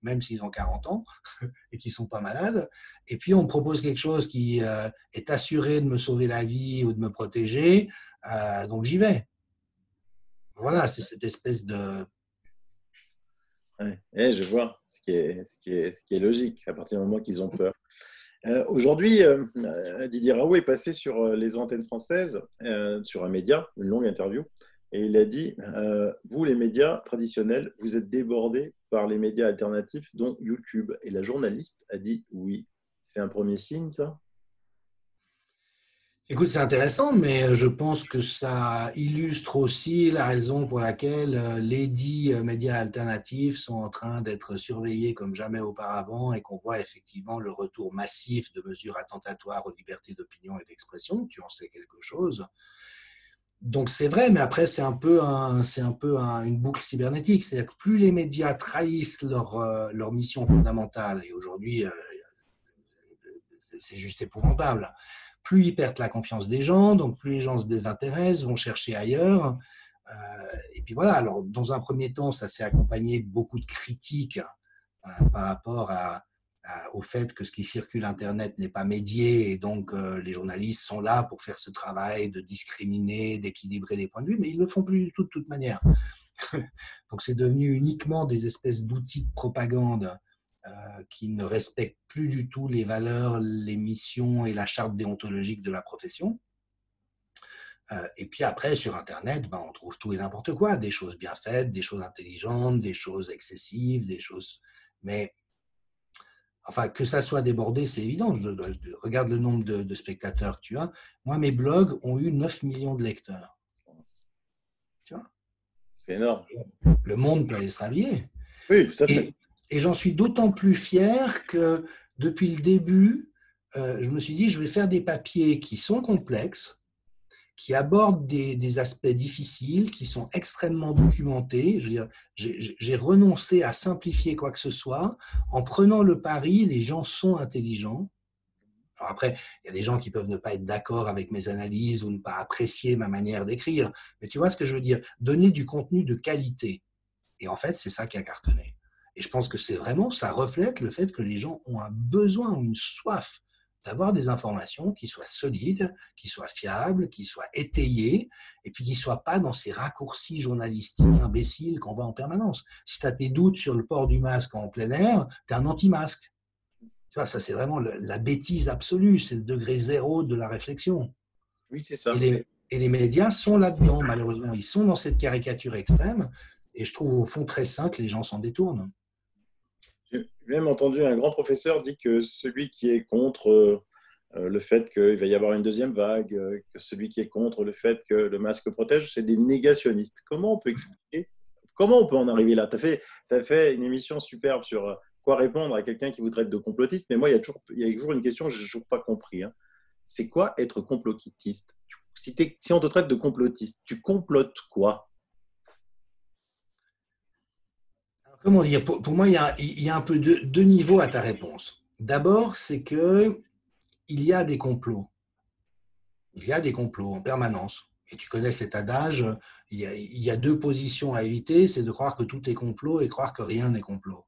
même s'ils ont 40 ans et qu'ils ne sont pas malades. Et puis, on me propose quelque chose qui est assuré de me sauver la vie ou de me protéger, donc j'y vais. Voilà, c'est cette espèce de... Ouais. Je vois ce qui est logique à partir du moment qu'ils ont peur. Aujourd'hui, Didier Raoult est passé sur les antennes françaises, sur un média, une longue interview, et il a dit vous, les médias traditionnels, vous êtes débordés par les médias alternatifs, dont YouTube. Et la journaliste a dit oui. C'est un premier signe, ça? Écoute, c'est intéressant, mais je pense que ça illustre aussi la raison pour laquelle les dits médias alternatifs sont en train d'être surveillés comme jamais auparavant et qu'on voit effectivement le retour massif de mesures attentatoires aux libertés d'opinion et d'expression. Tu en sais quelque chose. Donc c'est vrai, mais après une boucle cybernétique. C'est-à-dire que plus les médias trahissent leur mission fondamentale, et aujourd'hui c'est juste épouvantable, plus ils perdent la confiance des gens, donc plus les gens se désintéressent, vont chercher ailleurs. Et puis voilà, alors dans un premier temps, ça s'est accompagné de beaucoup de critiques par rapport au fait que ce qui circule Internet n'est pas médié et donc les journalistes sont là pour faire ce travail de discriminer, d'équilibrer les points de vue, mais ils ne le font plus du tout de toute manière. Donc c'est devenu uniquement des espèces d'outils de propagande qui ne respectent plus du tout les valeurs, les missions et la charte déontologique de la profession. Et puis après, sur Internet, on trouve tout et n'importe quoi, des choses bien faites, des choses intelligentes, des choses excessives, des choses... Mais enfin, que ça soit débordé, c'est évident. Regarde le nombre de spectateurs que tu as. Moi, mes blogs ont eu 9 millions de lecteurs. Tu vois? C'est énorme. Le monde peut aller se rhabiller. Oui, tout à fait. Et j'en suis d'autant plus fier que depuis le début, je me suis dit, je vais faire des papiers qui sont complexes, qui abordent des aspects difficiles, qui sont extrêmement documentés. Je veux dire, j'ai renoncé à simplifier quoi que ce soit. En prenant le pari, les gens sont intelligents. Alors après, il y a des gens qui peuvent ne pas être d'accord avec mes analyses ou ne pas apprécier ma manière d'écrire. Mais tu vois ce que je veux dire? Donner du contenu de qualité. Et en fait, c'est ça qui a cartonné. Et je pense que c'est vraiment, ça reflète le fait que les gens ont un besoin, une soif d'avoir des informations qui soient solides, qui soient fiables, qui soient étayées, et puis qui ne soient pas dans ces raccourcis journalistiques imbéciles qu'on voit en permanence. Si tu as tes doutes sur le port du masque en plein air, tu es un anti-masque. Tu vois, ça c'est vraiment la bêtise absolue, c'est le degré zéro de la réflexion. Oui, c'est Et ça. les médias sont là-dedans, malheureusement. Ils sont dans cette caricature extrême, et je trouve au fond très sain que les gens s'en détournent. J'ai même entendu un grand professeur dire que celui qui est contre le fait qu'il va y avoir une deuxième vague, que celui qui est contre le fait que le masque protège, c'est des négationnistes. Comment on peut expliquer? Comment on peut en arriver là? T'as fait une émission superbe sur quoi répondre à quelqu'un qui vous traite de complotiste, mais moi, il y a toujours une question que je n'ai toujours pas compris. Hein. C'est quoi être complotiste? Si on te traite de complotiste, tu complotes quoi? Comment dire? Pour moi, il y a un peu deux niveaux à ta réponse. D'abord, c'est que il y a des complots. Il y a des complots en permanence. Et tu connais cet adage, il y a deux positions à éviter, c'est de croire que tout est complot et croire que rien n'est complot.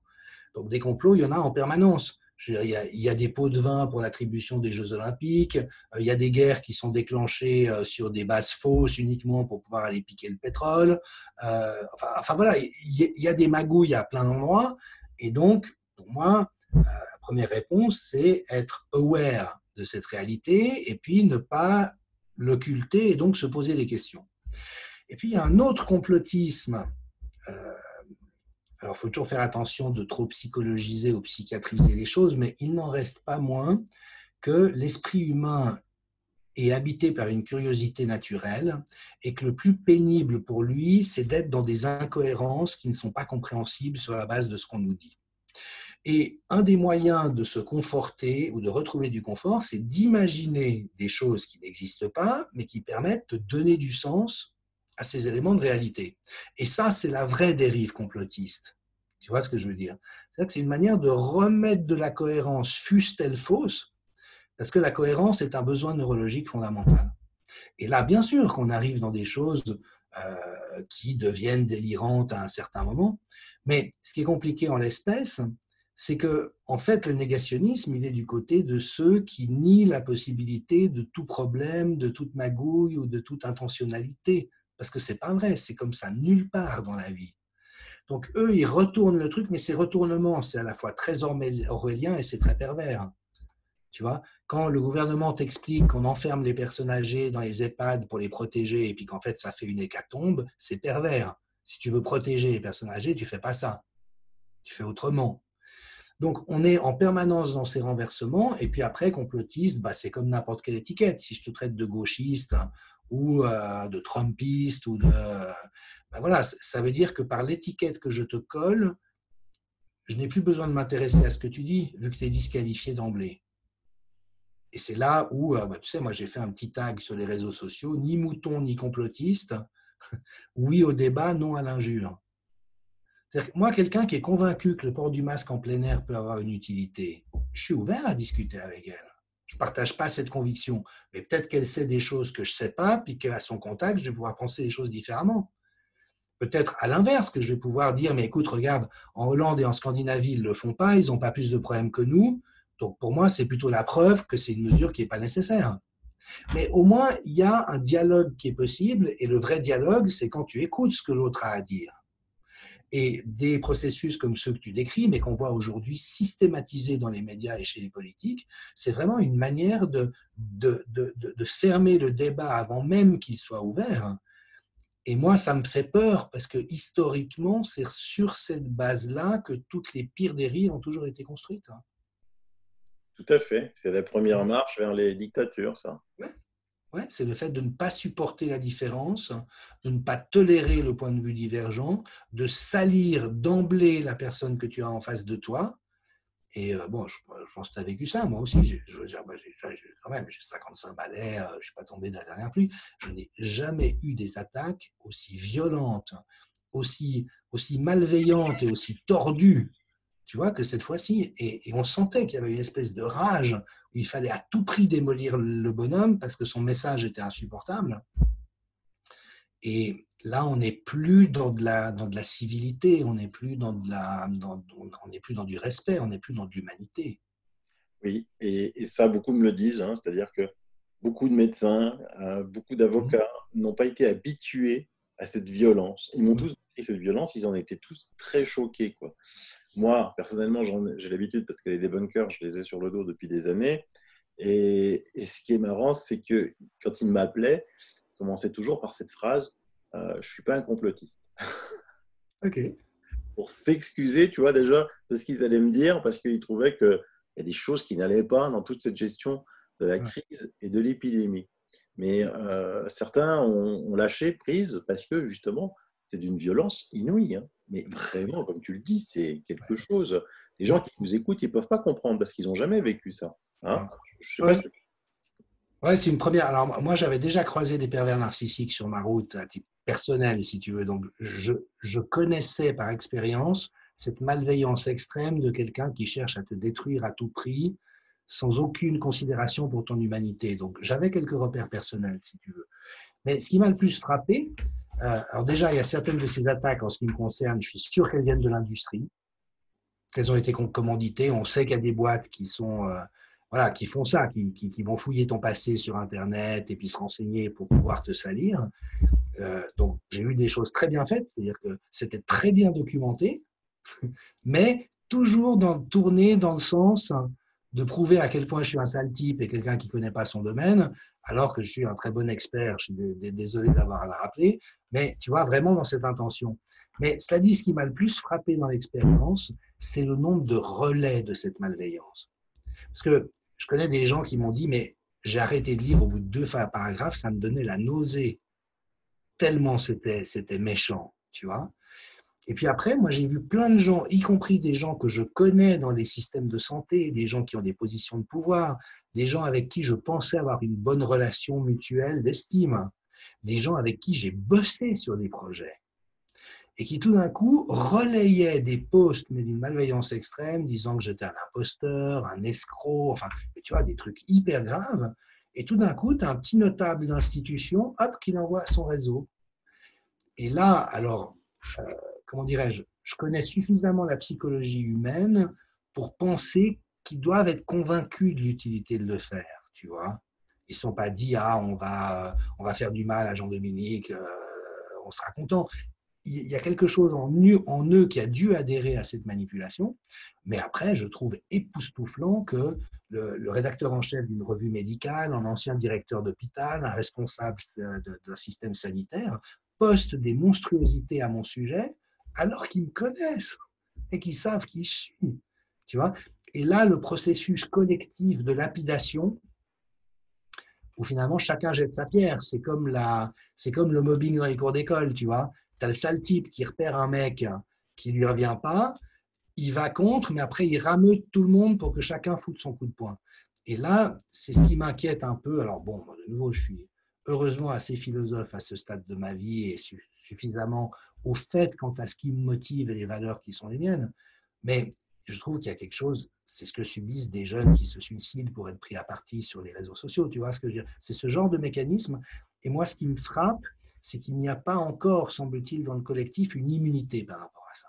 Donc des complots, il y en a en permanence. Je veux dire, il y a des pots de vin pour l'attribution des Jeux Olympiques, il y a des guerres qui sont déclenchées sur des bases fausses uniquement pour pouvoir aller piquer le pétrole. Enfin voilà, il y a des magouilles à plein d'endroits. Et donc, pour moi, la première réponse, c'est être aware de cette réalité et puis ne pas l'occulter et donc se poser des questions. Et puis, il y a un autre complotisme. Alors, il faut toujours faire attention de trop psychologiser ou psychiatriser les choses, mais il n'en reste pas moins que l'esprit humain est habité par une curiosité naturelle et que le plus pénible pour lui, c'est d'être dans des incohérences qui ne sont pas compréhensibles sur la base de ce qu'on nous dit. Et un des moyens de se conforter ou de retrouver du confort, c'est d'imaginer des choses qui n'existent pas, mais qui permettent de donner du sens à ces éléments de réalité. Et ça, c'est la vraie dérive complotiste. Tu vois ce que je veux dire? C'est-à-dire que c'est une manière de remettre de la cohérence, fût-elle fausse, parce que la cohérence est un besoin neurologique fondamental. Et là, bien sûr qu'on arrive dans des choses qui deviennent délirantes à un certain moment, mais ce qui est compliqué en l'espèce, c'est que, en fait, le négationnisme, il est du côté de ceux qui nient la possibilité de tout problème, de toute magouille ou de toute intentionnalité. Parce que c'est pas vrai, c'est comme ça nulle part dans la vie. Donc eux, ils retournent le truc, mais ces retournements, c'est à la fois très orwellien et c'est très pervers. Tu vois, quand le gouvernement t'explique qu'on enferme les personnes âgées dans les EHPAD pour les protéger et puis qu'en fait ça fait une hécatombe, c'est pervers. Si tu veux protéger les personnes âgées, tu ne fais pas ça. Tu fais autrement. Donc, on est en permanence dans ces renversements. Et puis après, complotiste, bah, c'est comme n'importe quelle étiquette. Si je te traite de gauchiste ou de trumpiste, bah, voilà, ça veut dire que par l'étiquette que je te colle, je n'ai plus besoin de m'intéresser à ce que tu dis, vu que tu es disqualifié d'emblée. Et c'est là où, bah, tu sais, moi j'ai fait un petit tag sur les réseaux sociaux, ni mouton ni complotiste, oui au débat, non à l'injure. C'est-à-dire que moi, quelqu'un qui est convaincu que le port du masque en plein air peut avoir une utilité, je suis ouvert à discuter avec elle. Je ne partage pas cette conviction, mais peut-être qu'elle sait des choses que je ne sais pas, puis qu'à son contact, je vais pouvoir penser les choses différemment. Peut-être à l'inverse, que je vais pouvoir dire, mais écoute, regarde, en Hollande et en Scandinavie, ils ne le font pas, ils n'ont pas plus de problèmes que nous. Donc pour moi, c'est plutôt la preuve que c'est une mesure qui n'est pas nécessaire. Mais au moins, il y a un dialogue qui est possible, et le vrai dialogue, c'est quand tu écoutes ce que l'autre a à dire. Et des processus comme ceux que tu décris, mais qu'on voit aujourd'hui systématisés dans les médias et chez les politiques, c'est vraiment une manière de fermer le débat avant même qu'il soit ouvert. Et moi, ça me fait peur parce que historiquement, c'est sur cette base-là que toutes les pires dérives ont toujours été construites. Tout à fait. C'est la première marche vers les dictatures, ça. Ouais. Ouais, c'est le fait de ne pas supporter la différence, de ne pas tolérer le point de vue divergent, de salir d'emblée la personne que tu as en face de toi. Et bon, je pense que tu as vécu ça, moi aussi. Je veux dire, quand même, j'ai 55 balais, je ne suis pas tombé de la dernière pluie. Je n'ai jamais eu des attaques aussi violentes, aussi malveillantes et aussi tordues, tu vois, que cette fois-ci. Et on sentait qu'il y avait une espèce de rage où il fallait à tout prix démolir le bonhomme parce que son message était insupportable. Et là, on n'est plus dans de la civilité, on n'est plus on n'est plus dans du respect, on n'est plus dans de l'humanité. Oui, et ça, beaucoup me le disent, hein, c'est-à-dire que beaucoup de médecins, beaucoup d'avocats n'ont pas été habitués à cette violence. Ils m'ont tous décrit cette violence, ils en étaient tous très choqués, quoi. Moi, personnellement, j'ai l'habitude, parce que les débunkers, je les ai sur le dos depuis des années. Et ce qui est marrant, c'est que quand ils m'appelaient, ils commençaient toujours par cette phrase, je ne suis pas un complotiste. Ok. Pour s'excuser, tu vois, déjà, de ce qu'ils allaient me dire, parce qu'ils trouvaient qu'il y a des choses qui n'allaient pas dans toute cette gestion de la Ouais. crise et de l'épidémie. Mais certains ont lâché prise parce que, justement, c'est d'une violence inouïe, hein. Mais vraiment, comme tu le dis, c'est quelque chose. Les gens qui nous écoutent, ils ne peuvent pas comprendre parce qu'ils n'ont jamais vécu ça, hein. Je sais pas Ouais. ce que... Ouais, c'est une première. Alors, moi, j'avais déjà croisé des pervers narcissiques sur ma route à titre personnel, si tu veux. Donc, je connaissais par expérience cette malveillance extrême de quelqu'un qui cherche à te détruire à tout prix, sans aucune considération pour ton humanité. Donc, j'avais quelques repères personnels, si tu veux. Mais ce qui m'a le plus frappé, alors déjà, il y a certaines de ces attaques, en ce qui me concerne, je suis sûr qu'elles viennent de l'industrie, qu'elles ont été commanditées. On sait qu'il y a des boîtes qui sont, voilà, qui font ça, qui vont fouiller ton passé sur Internet et puis se renseigner pour pouvoir te salir. Donc, j'ai eu des choses très bien faites, c'est-à-dire que c'était très bien documenté, mais toujours tourné dans le sens de prouver à quel point je suis un sale type et quelqu'un qui ne connaît pas son domaine, alors que je suis un très bon expert. Je suis désolé d'avoir à le rappeler, mais tu vois, vraiment dans cette intention. Mais cela dit, ce qui m'a le plus frappé dans l'expérience, c'est le nombre de relais de cette malveillance. Parce que je connais des gens qui m'ont dit, mais j'ai arrêté de lire au bout de 2 paragraphes, ça me donnait la nausée, tellement c'était méchant, tu vois. Et puis après, moi, j'ai vu plein de gens, y compris des gens que je connais dans les systèmes de santé, des gens qui ont des positions de pouvoir, des gens avec qui je pensais avoir une bonne relation mutuelle d'estime, des gens avec qui j'ai bossé sur des projets et qui tout d'un coup relayaient des posts, mais d'une malveillance extrême, disant que j'étais un imposteur, un escroc, enfin, tu vois, des trucs hyper graves. Et tout d'un coup, tu as un petit notable d'institution, hop, qui l'envoie à son réseau. Et là, alors, comment dirais-je, je connais suffisamment la psychologie humaine pour penser qu'ils doivent être convaincus de l'utilité de le faire, tu vois. Ils ne sont pas dit, ah, on va faire du mal à Jean-Dominique, on sera content. il y a quelque chose en eux qui a dû adhérer à cette manipulation. Mais après, je trouve époustouflant que le rédacteur en chef d'une revue médicale, un ancien directeur d'hôpital, un responsable d'un système sanitaire, poste des monstruosités à mon sujet alors qu'ils me connaissent et qu'ils savent qui je suis. Tu vois? Et là, le processus collectif de lapidation, où finalement chacun jette sa pierre, c'est comme le mobbing dans les cours d'école, tu vois. Tu as le sale type qui repère un mec qui ne lui revient pas, il va contre, mais après il rameute tout le monde pour que chacun foute son coup de poing. Et là, c'est ce qui m'inquiète un peu. Alors bon, de nouveau, je suis heureusement assez philosophe à ce stade de ma vie et suffisamment au fait quant à ce qui me motive et les valeurs qui sont les miennes. Mais je trouve qu'il y a quelque chose, c'est ce que subissent des jeunes qui se suicident pour être pris à partie sur les réseaux sociaux. Tu vois ce que je veux dire? C'est ce genre de mécanisme. Et moi, ce qui me frappe, c'est qu'il n'y a pas encore, semble-t-il, dans le collectif, une immunité par rapport à ça.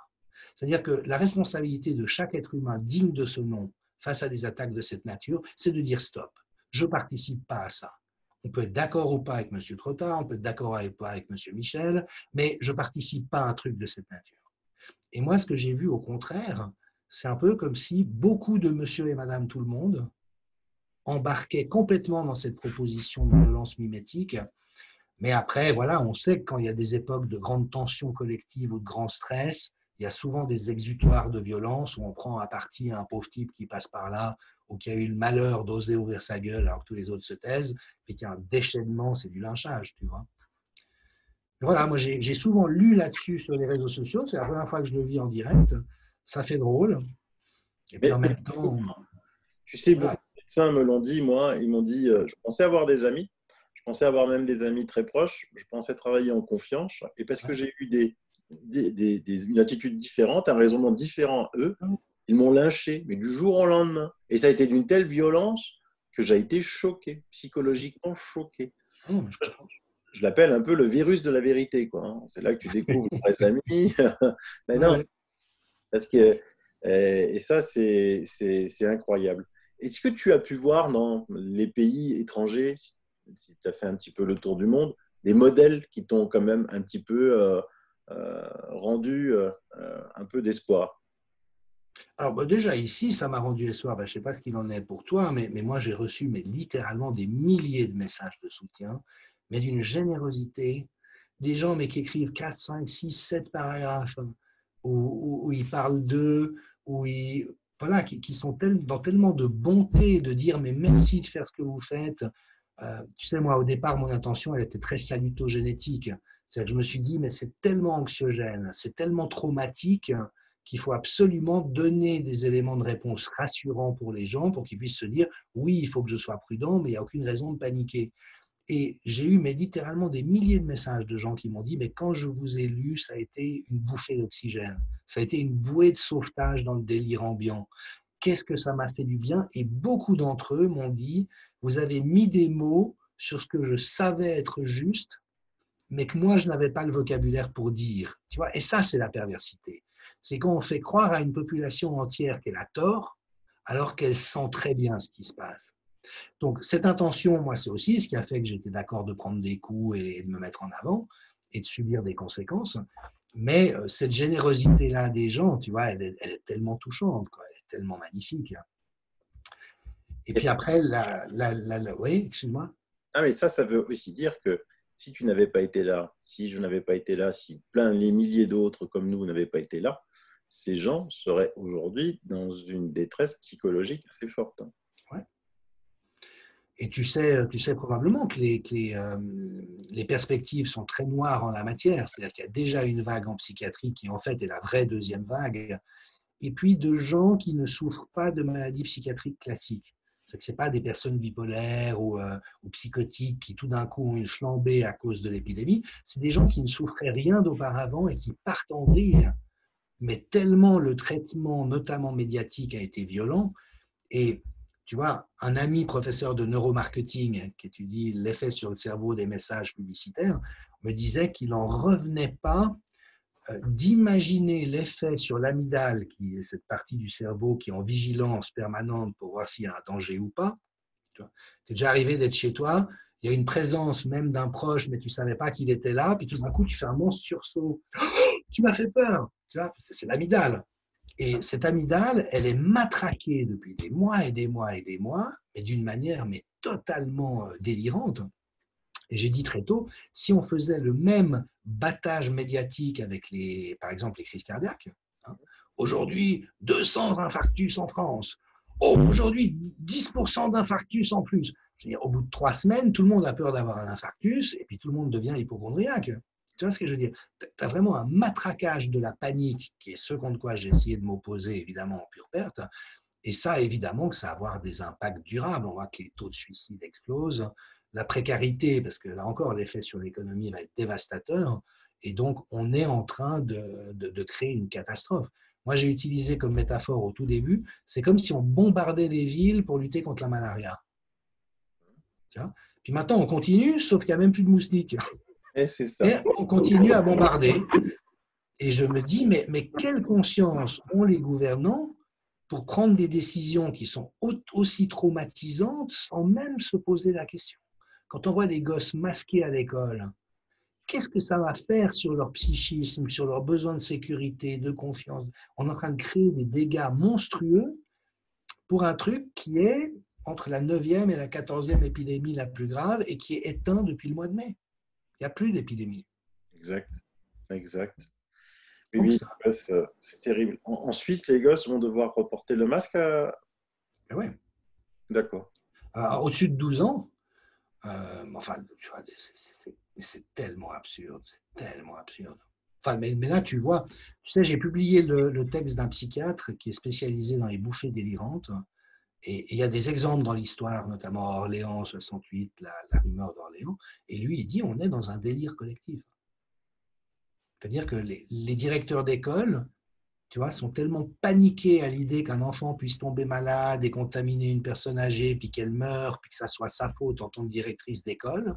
C'est-à-dire que la responsabilité de chaque être humain digne de ce nom face à des attaques de cette nature, c'est de dire stop. Je ne participe pas à ça. On peut être d'accord ou pas avec M. Trotta, on peut être d'accord ou pas avec M. Michel, mais je ne participe pas à un truc de cette nature. Et moi, ce que j'ai vu au contraire, c'est un peu comme si beaucoup de monsieur et madame tout le monde embarquaient complètement dans cette proposition de violence mimétique. Mais après, voilà, on sait que quand il y a des époques de grande tension collective ou de grand stress, il y a souvent des exutoires de violence où on prend à partie un pauvre type qui passe par là ou qui a eu le malheur d'oser ouvrir sa gueule alors que tous les autres se taisent, et qu'il y a un déchaînement, c'est du lynchage, tu vois. Voilà, moi j'ai souvent lu là-dessus sur les réseaux sociaux, c'est la première fois que je le vis en direct, ça fait drôle. Et puis Mais en même temps, tu sais, beaucoup voilà. de médecins me l'ont dit, moi, ils m'ont dit, je pensais avoir des amis, je pensais avoir même des amis très proches, je pensais travailler en confiance, et parce que j'ai eu une attitude différente, un raisonnement différent, eux, ils m'ont lynché, mais du jour au lendemain. Et ça a été d'une telle violence que j'ai été choqué, psychologiquement choqué. Non, mais je comprends. Je l'appelle un peu le virus de la vérité, quoi, hein. C'est là que tu découvres les vrais amis. Mais Ouais, non, ouais. parce que, et ça, c'est incroyable. Est-ce que tu as pu voir dans les pays étrangers, si tu as fait un petit peu le tour du monde, des modèles qui t'ont quand même un petit peu rendu un peu d'espoir? Alors bah, déjà ici, ça m'a rendu espoir. Bah, je ne sais pas ce qu'il en est pour toi, mais moi j'ai reçu littéralement des milliers de messages de soutien, mais d'une générosité, des gens mais qui écrivent 4, 5, 6, 7 paragraphes hein, où ils parlent d'eux, voilà, qui sont dans tellement de bonté de dire mais merci de faire ce que vous faites. Tu sais, moi au départ, mon intention, elle était très salutogénétique. C'est-à-dire que je me suis dit, mais c'est tellement anxiogène, c'est tellement traumatique qu'il faut absolument donner des éléments de réponse rassurants pour les gens pour qu'ils puissent se dire oui, il faut que je sois prudent, mais il n'y a aucune raison de paniquer. Et j'ai eu littéralement des milliers de messages de gens qui m'ont dit mais quand je vous ai lu, ça a été une bouffée d'oxygène, ça a été une bouée de sauvetage dans le délire ambiant. Qu'est-ce que ça m'a fait du bien? Et beaucoup d'entre eux m'ont dit vous avez mis des mots sur ce que je savais être juste, mais que moi, je n'avais pas le vocabulaire pour dire. Tu vois? Et ça, c'est la perversité. C'est quand on fait croire à une population entière qu'elle a tort, alors qu'elle sent très bien ce qui se passe. Donc, cette intention, moi, c'est aussi ce qui a fait que j'étais d'accord de prendre des coups et de me mettre en avant et de subir des conséquences. Mais cette générosité-là des gens, tu vois, elle est tellement touchante, quoi. Elle est tellement magnifique. Et Et puis ça, après, oui, excuse-moi. ah, mais ça veut aussi dire que si tu n'avais pas été là, si je n'avais pas été là, si plein les milliers d'autres comme nous n'avaient pas été là, ces gens seraient aujourd'hui dans une détresse psychologique assez forte, hein. Ouais. Et tu sais probablement que les perspectives sont très noires en la matière. C'est-à-dire qu'il y a déjà une vague en psychiatrie qui, en fait, est la vraie deuxième vague. Et puis de gens qui ne souffrent pas de maladies psychiatriques classiques. Ce n'est pas des personnes bipolaires ou psychotiques qui tout d'un coup ont une flambée à cause de l'épidémie. C'est des gens qui ne souffraient rien d'auparavant et qui partent en vrille. Mais tellement le traitement, notamment médiatique, a été violent. Et tu vois, un ami professeur de neuromarketing qui étudie l'effet sur le cerveau des messages publicitaires me disait qu'il n'en revenait pas d'imaginer l'effet sur l'amygdale, qui est cette partie du cerveau qui est en vigilance permanente pour voir s'il y a un danger ou pas. Tu es déjà arrivé d'être chez toi il y a une présence même d'un proche, mais tu ne savais pas qu'il était là, puis tout d'un coup, tu fais un monstre sursaut. Tu m'as fait peur. Tu vois, c'est l'amygdale. Et cette amygdale, elle est matraquée depuis des mois et des mois et des mois, mais d'une manière mais totalement délirante. Et j'ai dit très tôt, si on faisait le même battage médiatique avec, par exemple, les crises cardiaques, hein, aujourd'hui, 200 infarctus en France, oh, aujourd'hui, 10% d'infarctus en plus. Je veux dire, au bout de 3 semaines, tout le monde a peur d'avoir un infarctus et puis tout le monde devient hypochondriaque. Tu vois ce que je veux dire? Tu as vraiment un matraquage de la panique, qui est ce contre quoi j'ai essayé de m'opposer, évidemment, en pure perte. Et ça, évidemment, que ça va avoir des impacts durables. On voit que les taux de suicide explosent. La précarité, parce que là encore, l'effet sur l'économie va être dévastateur. Et donc, on est en train de créer une catastrophe. Moi, j'ai utilisé comme métaphore au tout début, c'est comme si on bombardait les villes pour lutter contre la malaria. Puis maintenant, on continue, sauf qu'il n'y a même plus de moustiques. Et c'est ça. Et on continue à bombarder. Et je me dis, mais quelle conscience ont les gouvernants pour prendre des décisions qui sont aussi traumatisantes sans même se poser la question? Quand on voit des gosses masqués à l'école, qu'est-ce que ça va faire sur leur psychisme, sur leurs besoins de sécurité, de confiance? On est en train de créer des dégâts monstrueux pour un truc qui est entre la 9e et la 14e épidémie la plus grave et qui est éteint depuis le mois de mai. Il n'y a plus d'épidémie. Exact, exact. Oui, c'est terrible. En Suisse, les gosses vont devoir reporter le masque Ouais. D'accord. Au-dessus de 12 ans, enfin, tu vois, c'est tellement absurde, c'est tellement absurde. Enfin, mais là, tu vois, tu sais, j'ai publié le texte d'un psychiatre qui est spécialisé dans les bouffées délirantes. Et il y a des exemples dans l'histoire, notamment à Orléans, 68, la rumeur d'Orléans. Et lui, il dit, on est dans un délire collectif. C'est-à-dire que les directeurs d'école, tu vois, sont tellement paniqués à l'idée qu'un enfant puisse tomber malade et contaminer une personne âgée, puis qu'elle meure, puis que ça soit sa faute en tant que directrice d'école.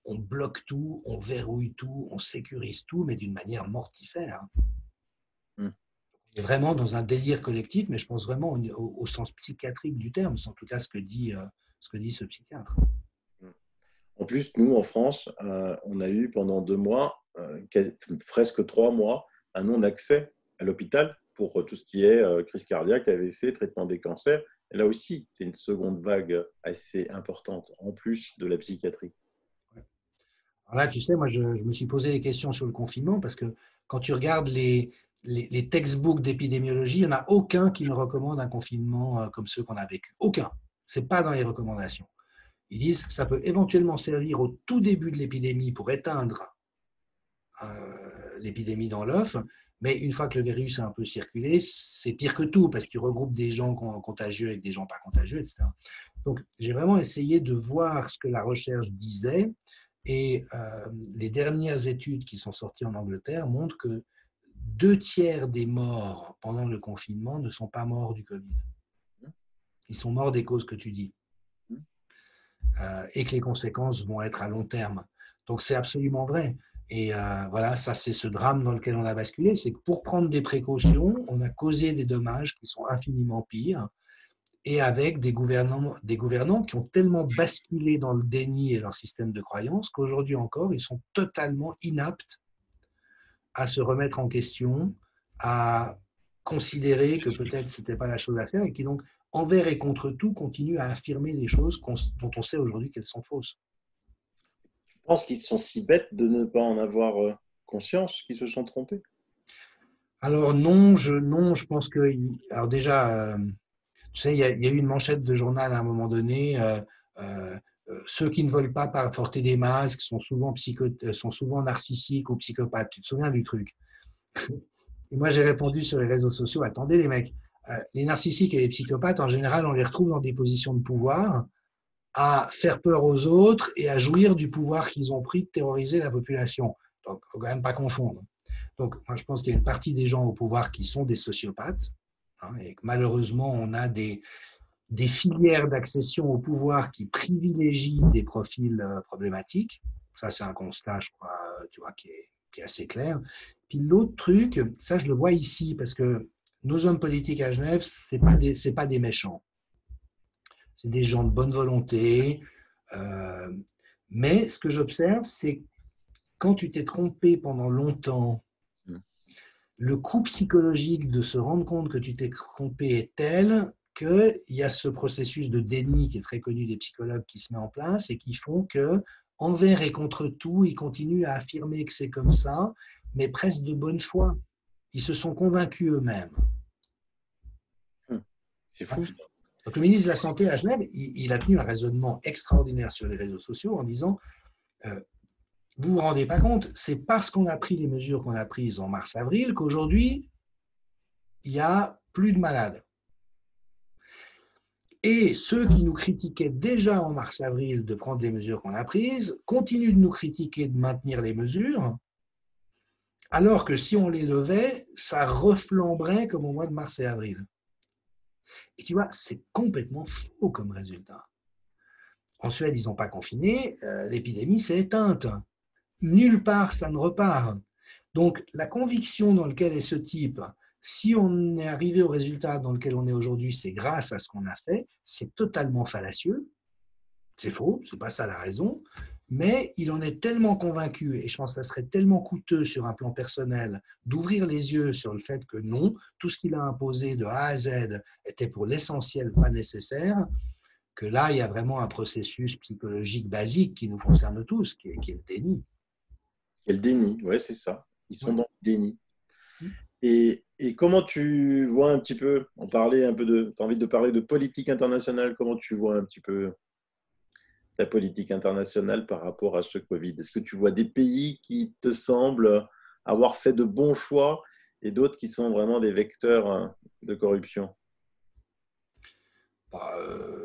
On bloque tout, on verrouille tout, on sécurise tout, mais d'une manière mortifère. On est vraiment dans un délire collectif, mais je pense vraiment au sens psychiatrique du terme, c'est en tout cas ce que dit ce psychiatre. En plus, nous, en France, on a eu pendant 2 mois, presque 3 mois, un non-accès à l'hôpital pour tout ce qui est crise cardiaque, AVC, traitement des cancers. Et là aussi, c'est une seconde vague assez importante, en plus de la psychiatrie. Alors là, tu sais, moi, je me suis posé des questions sur le confinement parce que quand tu regardes les textbooks d'épidémiologie, il n'y en a aucun qui ne recommande un confinement comme ceux qu'on a vécu. Aucun. Ce n'est pas dans les recommandations. Ils disent que ça peut éventuellement servir au tout début de l'épidémie pour éteindre l'épidémie dans l'œuf, mais une fois que le virus a un peu circulé, c'est pire que tout parce qu'il regroupe des gens contagieux avec des gens pas contagieux, etc. Donc, j'ai vraiment essayé de voir ce que la recherche disait et les dernières études qui sont sorties en Angleterre montrent que 2/3 des morts pendant le confinement ne sont pas morts du Covid. Ils sont morts des causes que tu dis. Et que les conséquences vont être à long terme. Donc, c'est absolument vrai. Et voilà, ça, c'est ce drame dans lequel on a basculé. C'est que pour prendre des précautions, on a causé des dommages qui sont infiniment pires. Et avec des gouvernants qui ont tellement basculé dans le déni et leur système de croyance qu'aujourd'hui encore, ils sont totalement inaptes à se remettre en question, à considérer que peut-être ce n'était pas la chose à faire et qui donc, envers et contre tout, continuent à affirmer des choses dont on sait aujourd'hui qu'elles sont fausses. Tu penses qu'ils sont si bêtes de ne pas en avoir conscience, qu'ils se sont trompés? Alors non, je pense que… Alors déjà… tu sais, il y a eu une manchette de journal à un moment donné. Ceux qui ne veulent pas porter des masques sont souvent narcissiques ou psychopathes. Tu te souviens du truc? Et moi, j'ai répondu sur les réseaux sociaux, attendez les mecs, les narcissiques et les psychopathes, en général, on les retrouve dans des positions de pouvoir à faire peur aux autres et à jouir du pouvoir qu'ils ont pris de terroriser la population. Donc, il ne faut quand même pas confondre. Donc, moi, je pense qu'il y a une partie des gens au pouvoir qui sont des sociopathes, hein, et que malheureusement, on a des filières d'accession au pouvoir qui privilégient des profils problématiques. Ça, c'est un constat, je crois, tu vois, qui est assez clair. Puis l'autre truc, ça, je le vois ici, parce que nos hommes politiques à Genève, ce n'est pas des méchants. C'est des gens de bonne volonté, Mais ce que j'observe, c'est quand tu t'es trompé pendant longtemps, Mm. le coût psychologique de se rendre compte que tu t'es trompé est tel qu'il y a ce processus de déni qui est très connu des psychologues qui se met en place et qui font que, envers et contre tout, ils continuent à affirmer que c'est comme ça, mais presque de bonne foi. Ils se sont convaincus eux-mêmes. Mm. C'est fou, ça. Donc, le ministre de la Santé à Genève, il a tenu un raisonnement extraordinaire sur les réseaux sociaux en disant vous ne vous rendez pas compte, c'est parce qu'on a pris les mesures qu'on a prises en mars-avril qu'aujourd'hui, il y a plus de malades. Et ceux qui nous critiquaient déjà en mars-avril de prendre les mesures qu'on a prises continuent de nous critiquer de maintenir les mesures, alors que si on les levait, ça reflamberait comme au mois de mars et avril. Et tu vois, c'est complètement faux comme résultat. En Suède, ils n'ont pas confiné, l'épidémie s'est éteinte. Nulle part, ça ne repart. Donc, la conviction dans laquelle est ce type, si on est arrivé au résultat dans lequel on est aujourd'hui, c'est grâce à ce qu'on a fait, c'est totalement fallacieux. C'est faux, c'est pas ça la raison. Mais il en est tellement convaincu, et je pense que ça serait tellement coûteux sur un plan personnel d'ouvrir les yeux sur le fait que non, tout ce qu'il a imposé de A à Z était pour l'essentiel pas nécessaire, que là, il y a vraiment un processus psychologique basique qui nous concerne tous, qui est le déni. Et le déni, ouais, c'est ça. Ils sont Ouais. dans le déni. Et comment tu vois un petit peu, on parlait un peu de, tu as envie de parler de politique internationale, comment tu vois un petit peu la politique internationale par rapport à ce Covid? Est-ce que tu vois des pays qui te semblent avoir fait de bons choix et d'autres qui sont vraiment des vecteurs de corruption? Bah,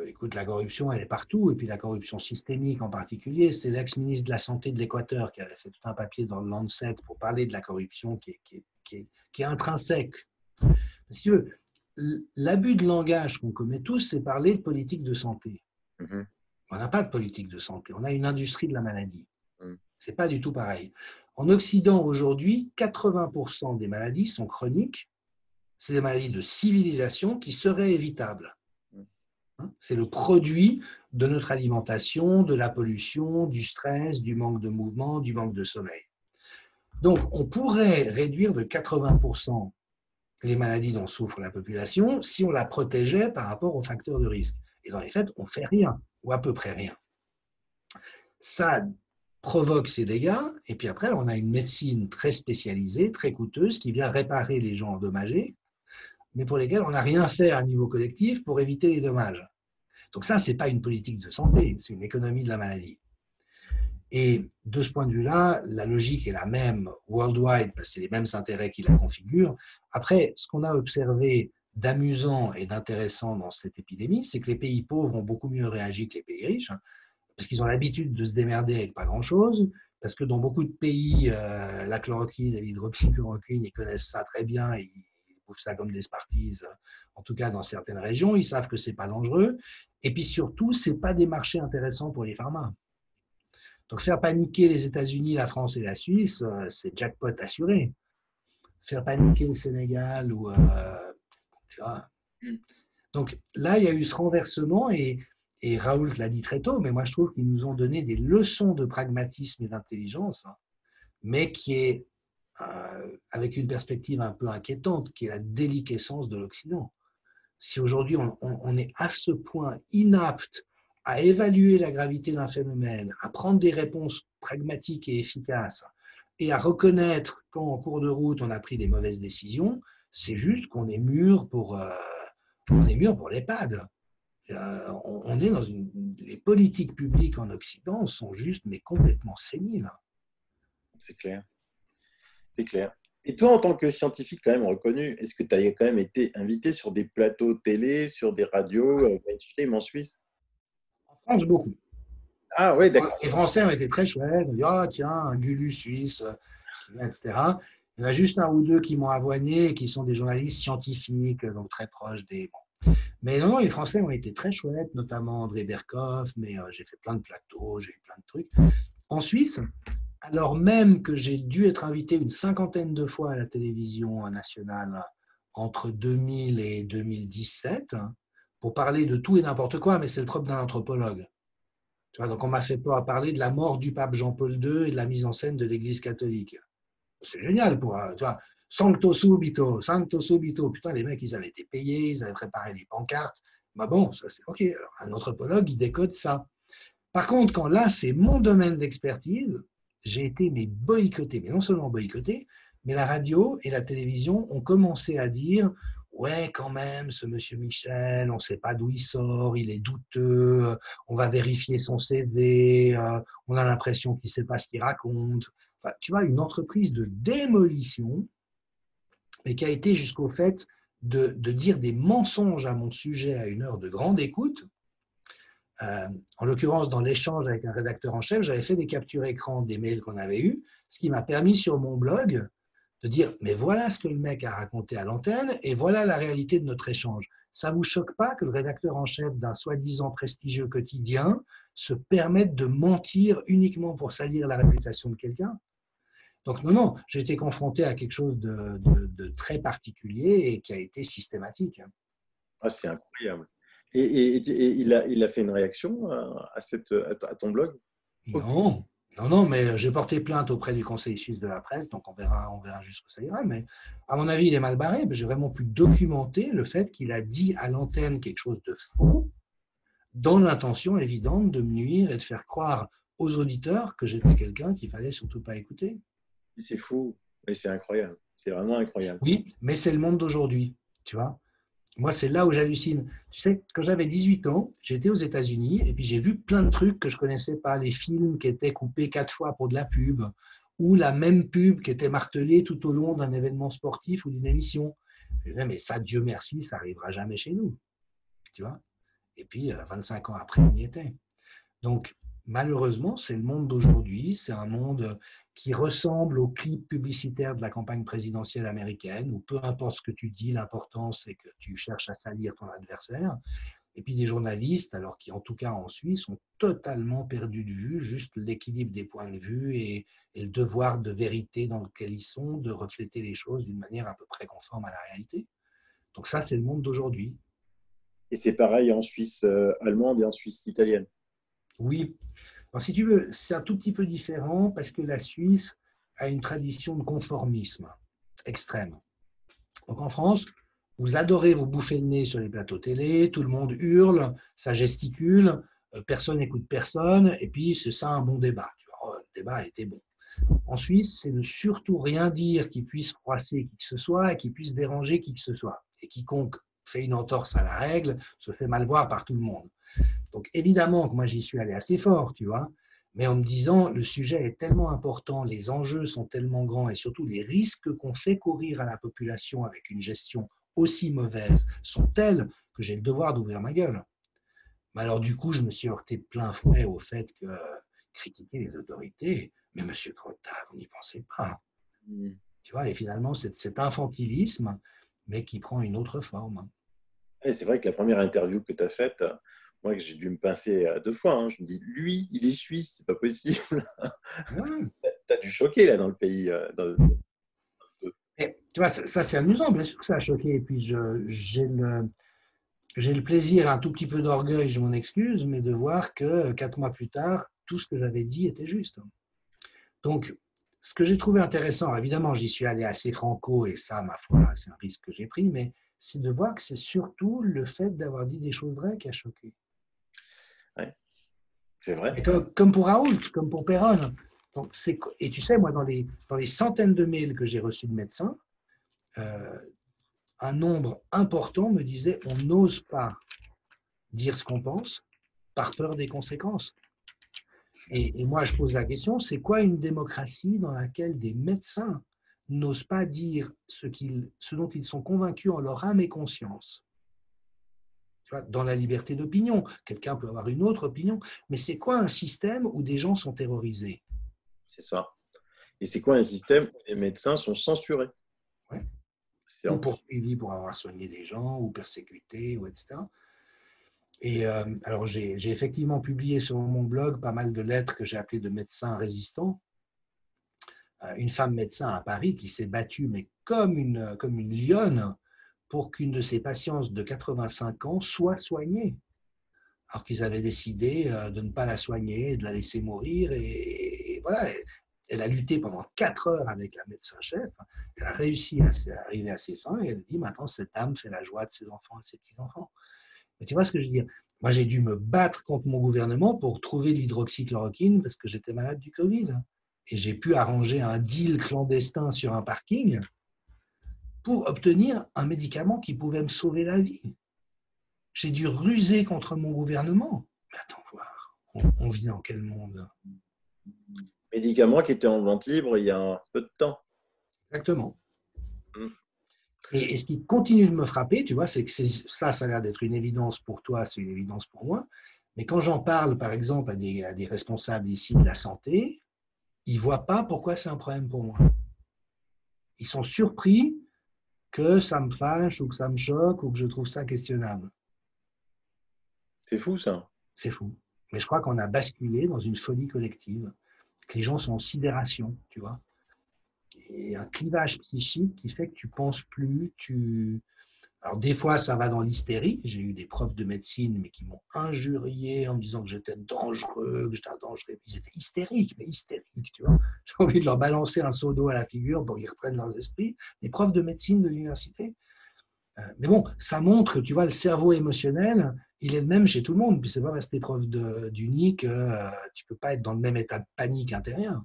écoute, la corruption, elle est partout, et puis la corruption systémique en particulier. C'est l'ex-ministre de la Santé de l'Équateur qui avait fait tout un papier dans le Lancet pour parler de la corruption qui est intrinsèque. Si tu veux, l'abus de langage qu'on commet tous, c'est parler de politique de santé. Mhm. On n'a pas de politique de santé, on a une industrie de la maladie. Mhm. C'est pas du tout pareil. En Occident, aujourd'hui, 80% des maladies sont chroniques. C'est des maladies de civilisation qui seraient évitables. C'est le produit de notre alimentation, de la pollution, du stress, du manque de mouvement, du manque de sommeil. Donc, on pourrait réduire de 80% les maladies dont souffre la population si on la protégeait par rapport aux facteurs de risque. Et dans les faits, on ne fait rien, ou à peu près rien. Ça provoque ces dégâts, et puis après, on a une médecine très spécialisée, très coûteuse, qui vient réparer les gens endommagés, mais pour lesquels on n'a rien fait à niveau collectif pour éviter les dommages. Donc ça, ce n'est pas une politique de santé, c'est une économie de la maladie. Et de ce point de vue-là, la logique est la même worldwide, parce que c'est les mêmes intérêts qui la configurent. Après, ce qu'on a observé d'amusant et d'intéressant dans cette épidémie, c'est que les pays pauvres ont beaucoup mieux réagi que les pays riches, parce qu'ils ont l'habitude de se démerder avec pas grand-chose, parce que dans beaucoup de pays, la chloroquine et l'hydroxychloroquine, ils connaissent ça très bien, ils bouffent ça comme des Smarties, en tout cas dans certaines régions, ils savent que c'est pas dangereux, et puis surtout, c'est pas des marchés intéressants pour les pharma. Donc faire paniquer les États-Unis, la France et la Suisse, c'est jackpot assuré. Faire paniquer le Sénégal ou tu vois. Donc là, il y a eu ce renversement et Raoult l'a dit très tôt, mais moi je trouve qu'ils nous ont donné des leçons de pragmatisme et d'intelligence, mais qui est avec une perspective un peu inquiétante, qui est la déliquescence de l'Occident. Si aujourd'hui on est à ce point inapte à évaluer la gravité d'un phénomène, à prendre des réponses pragmatiques et efficaces, et à reconnaître quand en cours de route on a pris des mauvaises décisions, c'est juste qu'on est mûr pour l'EHPAD. On est dans les politiques publiques en Occident sont juste mais complètement séniles. C'est clair, c'est clair. Et toi, en tant que scientifique quand même reconnu, est-ce que tu as quand même été invité sur des plateaux télé, sur des radios mainstream en Suisse? En France, beaucoup. Ah ouais, d'accord. Les Français ont été très chouettes. On dit, ah tiens, un Gulu suisse, qui vient, etc. Il y en a juste un ou deux qui m'ont avoigné, qui sont des journalistes scientifiques, donc très proches des. Bon. Mais non, les Français ont été très chouettes, notamment André Berkoff, mais j'ai fait plein de plateaux, j'ai eu plein de trucs. En Suisse, alors même que j'ai dû être invité une cinquantaine de fois à la télévision nationale entre 2000 et 2017 pour parler de tout et n'importe quoi, mais c'est le propre d'un anthropologue. Tu vois, donc on m'a fait pas parler de la mort du pape Jean-Paul II et de la mise en scène de l'Église catholique. C'est génial pour tu vois, Sancto subito, Sancto subito. Putain, les mecs, ils avaient été payés, ils avaient préparé les pancartes. Bah bon, ça c'est OK. Alors, un anthropologue, il décode ça. Par contre, quand là, c'est mon domaine d'expertise, j'ai été mais boycotté, mais non seulement boycotté, mais la radio et la télévision ont commencé à dire ouais, quand même, ce monsieur Michel, on ne sait pas d'où il sort, il est douteux, on va vérifier son CV, on a l'impression qu'il ne sait pas ce qu'il raconte. Enfin, tu vois, une entreprise de démolition, mais qui a été jusqu'au fait de dire des mensonges à mon sujet à une heure de grande écoute. En l'occurrence, dans l'échange avec un rédacteur en chef, j'avais fait des captures écran des mails qu'on avait eus, ce qui m'a permis sur mon blog de dire mais voilà ce que le mec a raconté à l'antenne et voilà la réalité de notre échange. Ça ne vous choque pas que le rédacteur en chef d'un soi-disant prestigieux quotidien se permette de mentir uniquement pour salir la réputation de quelqu'un? Donc non, non, j'ai été confronté à quelque chose de très particulier et qui a été systématique. Ah, c'est incroyable. Et il a fait une réaction à ton blog? Non, non, non, mais j'ai porté plainte auprès du Conseil suisse de la presse, donc on verra jusqu'où ça ira. Mais à mon avis, il est mal barré. J'ai vraiment pu documenter le fait qu'il a dit à l'antenne quelque chose de faux, dans l'intention évidente de me nuire et de faire croire aux auditeurs que j'étais quelqu'un qu'il fallait surtout pas écouter. C'est fou, mais c'est incroyable. C'est vraiment incroyable. Oui, mais c'est le monde d'aujourd'hui, tu vois. Moi, c'est là où j'hallucine. Tu sais, quand j'avais 18 ans, j'étais aux États-Unis et puis j'ai vu plein de trucs que je ne connaissais pas, les films qui étaient coupés 4 fois pour de la pub, ou la même pub qui était martelée tout au long d'un événement sportif ou d'une émission. Je disais, mais ça, Dieu merci, ça n'arrivera jamais chez nous. Tu vois. Et puis, 25 ans après, on y était. Donc, malheureusement, c'est le monde d'aujourd'hui. C'est un monde qui ressemble au clip publicitaire de la campagne présidentielle américaine, où peu importe ce que tu dis, l'important, c'est que tu cherches à salir ton adversaire. Et puis des journalistes, alors qui, en tout cas en Suisse, ont totalement perdu de vue juste l'équilibre des points de vue et le devoir de vérité dans lequel ils sont, de refléter les choses d'une manière à peu près conforme à la réalité. Donc ça, c'est le monde d'aujourd'hui. Et c'est pareil en Suisse allemande et en Suisse italienne. Oui. Alors, si tu veux, c'est un tout petit peu différent parce que la Suisse a une tradition de conformisme extrême. Donc en France, vous adorez vous bouffer le nez sur les plateaux télé, tout le monde hurle, ça gesticule, personne n'écoute personne, et puis c'est ça un bon débat. Tu vois, le débat était bon. En Suisse, c'est ne surtout rien dire qui puisse froisser qui que ce soit et qui puisse déranger qui que ce soit. Et quiconque fait une entorse à la règle se fait mal voir par tout le monde. Donc évidemment que moi j'y suis allé assez fort, tu vois, mais en me disant le sujet est tellement important, les enjeux sont tellement grands et surtout les risques qu'on fait courir à la population avec une gestion aussi mauvaise sont tels que j'ai le devoir d'ouvrir ma gueule. Mais alors du coup, je me suis heurté plein fouet au fait que critiquer les autorités, mais monsieur Crotta, vous n'y pensez pas. Tu vois, et finalement, c'est cet infantilisme, mais qui prend une autre forme. Et c'est vrai que la première interview que tu as faite, moi, que j'ai dû me pincer 2 fois, hein, je me dis, lui, il est suisse, c'est pas possible. Ouais. Tu as dû choquer là dans le pays. Et, tu vois, ça c'est amusant, bien sûr que ça a choqué. Et puis j'ai le plaisir, un tout petit peu d'orgueil, je m'en excuse, mais de voir que 4 mois plus tard, tout ce que j'avais dit était juste. Donc, ce que j'ai trouvé intéressant, évidemment, j'y suis allé assez franco, et ça, ma foi, c'est un risque que j'ai pris, mais c'est de voir que c'est surtout le fait d'avoir dit des choses vraies qui a choqué. Ouais, c'est vrai. Et comme pour Raoult, comme pour Perron. Donc, et tu sais, moi, dans les centaines de mails que j'ai reçus de médecins, un nombre important me disait on n'ose pas dire ce qu'on pense par peur des conséquences. Et moi, je pose la question, c'est quoi une démocratie dans laquelle des médecins n'osent pas dire ce dont ils sont convaincus en leur âme et conscience? Tu vois, dans la liberté d'opinion, quelqu'un peut avoir une autre opinion, mais c'est quoi un système où des gens sont terrorisés? C'est ça. Et c'est quoi un système où les médecins sont censurés? Ouais. C'est Ou en... poursuivis pour avoir soigné des gens, ou persécutés, ou etc. Et alors, j'ai effectivement publié sur mon blog pas mal de lettres que j'ai appelées de médecins résistants. Une femme médecin à Paris qui s'est battue, mais comme une lionne, pour qu'une de ses patientes de 85 ans soit soignée. alors qu'ils avaient décidé de ne pas la soigner, de la laisser mourir. Et voilà, elle a lutté pendant 4 heures avec la médecin-chef. Elle a réussi à arriver à ses fins et elle dit maintenant, cette dame fait la joie de ses enfants et de ses petits-enfants. Mais tu vois ce que je veux dire? Moi, j'ai dû me battre contre mon gouvernement pour trouver de l'hydroxychloroquine parce que j'étais malade du Covid. Et j'ai pu arranger un deal clandestin sur un parking pour obtenir un médicament qui pouvait me sauver la vie. J'ai dû ruser contre mon gouvernement. Mais attends, voir, on vit dans quel monde? Médicament qui était en vente libre il y a un peu de temps. Exactement. Et ce qui continue de me frapper, tu vois, c'est que ça a l'air d'être une évidence pour toi, c'est une évidence pour moi. Mais quand j'en parle, par exemple, à des responsables ici de la santé, ils ne voient pas pourquoi c'est un problème pour moi. Ils sont surpris que ça me fâche ou que ça me choque ou que je trouve ça questionnable. C'est fou, ça. C'est fou. Mais je crois qu'on a basculé dans une folie collective, que les gens sont en sidération, tu vois. Et un clivage psychique qui fait que tu ne penses plus, Alors, des fois, ça va dans l'hystérie. J'ai eu des profs de médecine, mais qui m'ont injurié en me disant que j'étais dangereux, que j'étais un dangereux. Ils étaient hystériques, mais hystériques, tu vois. J'ai envie de leur balancer un seau d'eau à la figure pour qu'ils reprennent leurs esprits. Les profs de médecine de l'université. Mais bon, ça montre que, tu vois, le cerveau émotionnel, il est le même chez tout le monde. Puis c'est pas parce que tu es prof d'uni que tu peux pas être dans le même état de panique intérieure.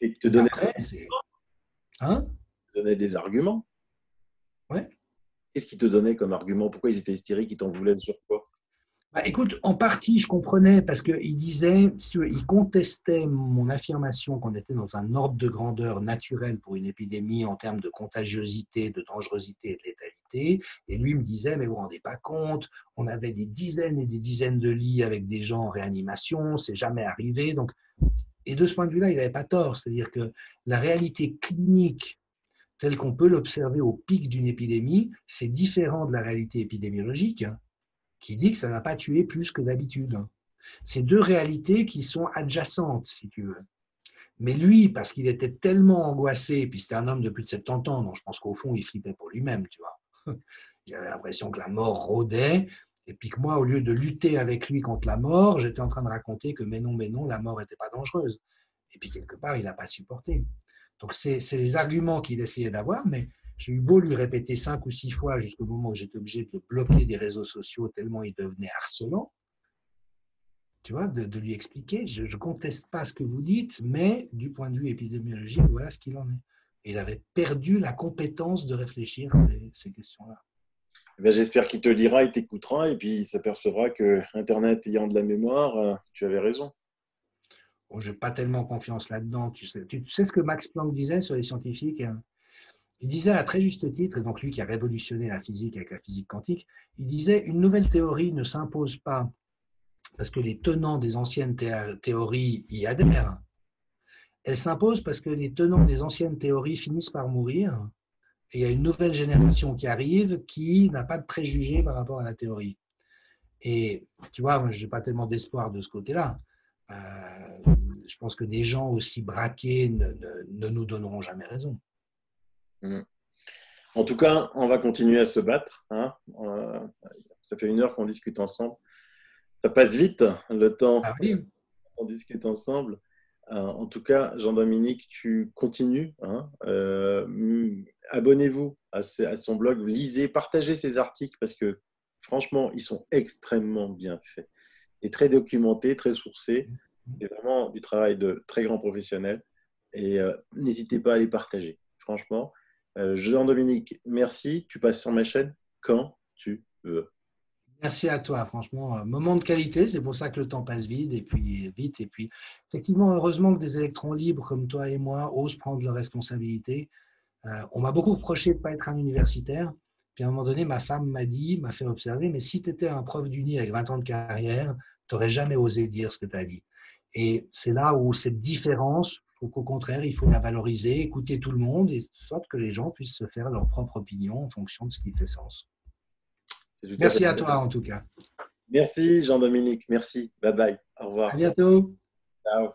Et te donner, Après, c'est... Hein? des arguments. Ouais. Qu'est-ce qu'ils te donnaient comme argument? Pourquoi ils étaient hystériques? Ils t'en voulaient sur quoi? Bah, écoute, en partie, je comprenais parce qu'il disait, si tu veux, il contestait mon affirmation qu'on était dans un ordre de grandeur naturel pour une épidémie en termes de contagiosité, de dangerosité et de létalité. Et lui me disait, mais vous ne vous rendez pas compte, on avait des dizaines et des dizaines de lits avec des gens en réanimation, c'est jamais arrivé. Donc, et de ce point de vue-là, il n'avait pas tort. C'est-à-dire que la réalité clinique telle qu'on peut l'observer au pic d'une épidémie, c'est différent de la réalité épidémiologique, qui dit que ça n'a pas tué plus que d'habitude. C'est deux réalités qui sont adjacentes, si tu veux. Mais lui, parce qu'il était tellement angoissé, puis c'était un homme de plus de 70 ans, donc je pense qu'au fond, il flippait pour lui-même, tu vois. Il avait l'impression que la mort rôdait, et puis que moi, au lieu de lutter avec lui contre la mort, j'étais en train de raconter que mais non, la mort n'était pas dangereuse. Et puis quelque part, il n'a pas supporté. Donc c'est les arguments qu'il essayait d'avoir, mais j'ai eu beau lui répéter 5 ou 6 fois jusqu'au moment où j'étais obligé de bloquer des réseaux sociaux tellement il devenait harcelant, tu vois, de lui expliquer, je ne conteste pas ce que vous dites, mais du point de vue épidémiologique, voilà ce qu'il en est. Et il avait perdu la compétence de réfléchir à ces questions-là. J'espère qu'il te lira, il t'écoutera, et puis il s'apercevra que Internet ayant de la mémoire, tu avais raison. Bon, je n'ai pas tellement confiance là-dedans. Tu sais ce que Max Planck disait sur les scientifiques? Il disait à très juste titre, et donc lui qui a révolutionné la physique avec la physique quantique, il disait une nouvelle théorie ne s'impose pas parce que les tenants des anciennes théories y adhèrent. Elle s'impose parce que les tenants des anciennes théories finissent par mourir et il y a une nouvelle génération qui arrive qui n'a pas de préjugés par rapport à la théorie. Et tu vois, moi, je n'ai pas tellement d'espoir de ce côté-là. Je pense que des gens aussi braqués ne nous donneront jamais raison. En tout cas, on va continuer à se battre. Hein. Ça fait 1 heure qu'on discute ensemble. Ça passe vite, le temps. Ah oui. On discute ensemble. En tout cas, Jean-Dominique, tu continues. Hein. Abonnez-vous à son blog, lisez, partagez ses articles parce que franchement, ils sont extrêmement bien faits et très documentés, très sourcés. C'est vraiment du travail de très grands professionnels. Et n'hésitez pas à les partager. Franchement, Jean-Dominique, merci. Tu passes sur ma chaîne quand tu veux. Merci à toi, franchement, moment de qualité, c'est pour ça que le temps passe vite. Et puis, effectivement, heureusement que des électrons libres comme toi et moi osent prendre leurs responsabilités. On m'a beaucoup reproché de ne pas être un universitaire. Puis à un moment donné, ma femme m'a fait observer, mais si tu étais un prof d'uni avec 20 ans de carrière, tu n'aurais jamais osé dire ce que tu as dit. Et c'est là où cette différence, je trouve qu'au contraire, il faut la valoriser, écouter tout le monde, et de sorte que les gens puissent se faire leur propre opinion en fonction de ce qui fait sens. Merci à toi, en tout cas. Merci, Jean-Dominique. Merci. Bye bye. Au revoir. À bientôt. Ciao.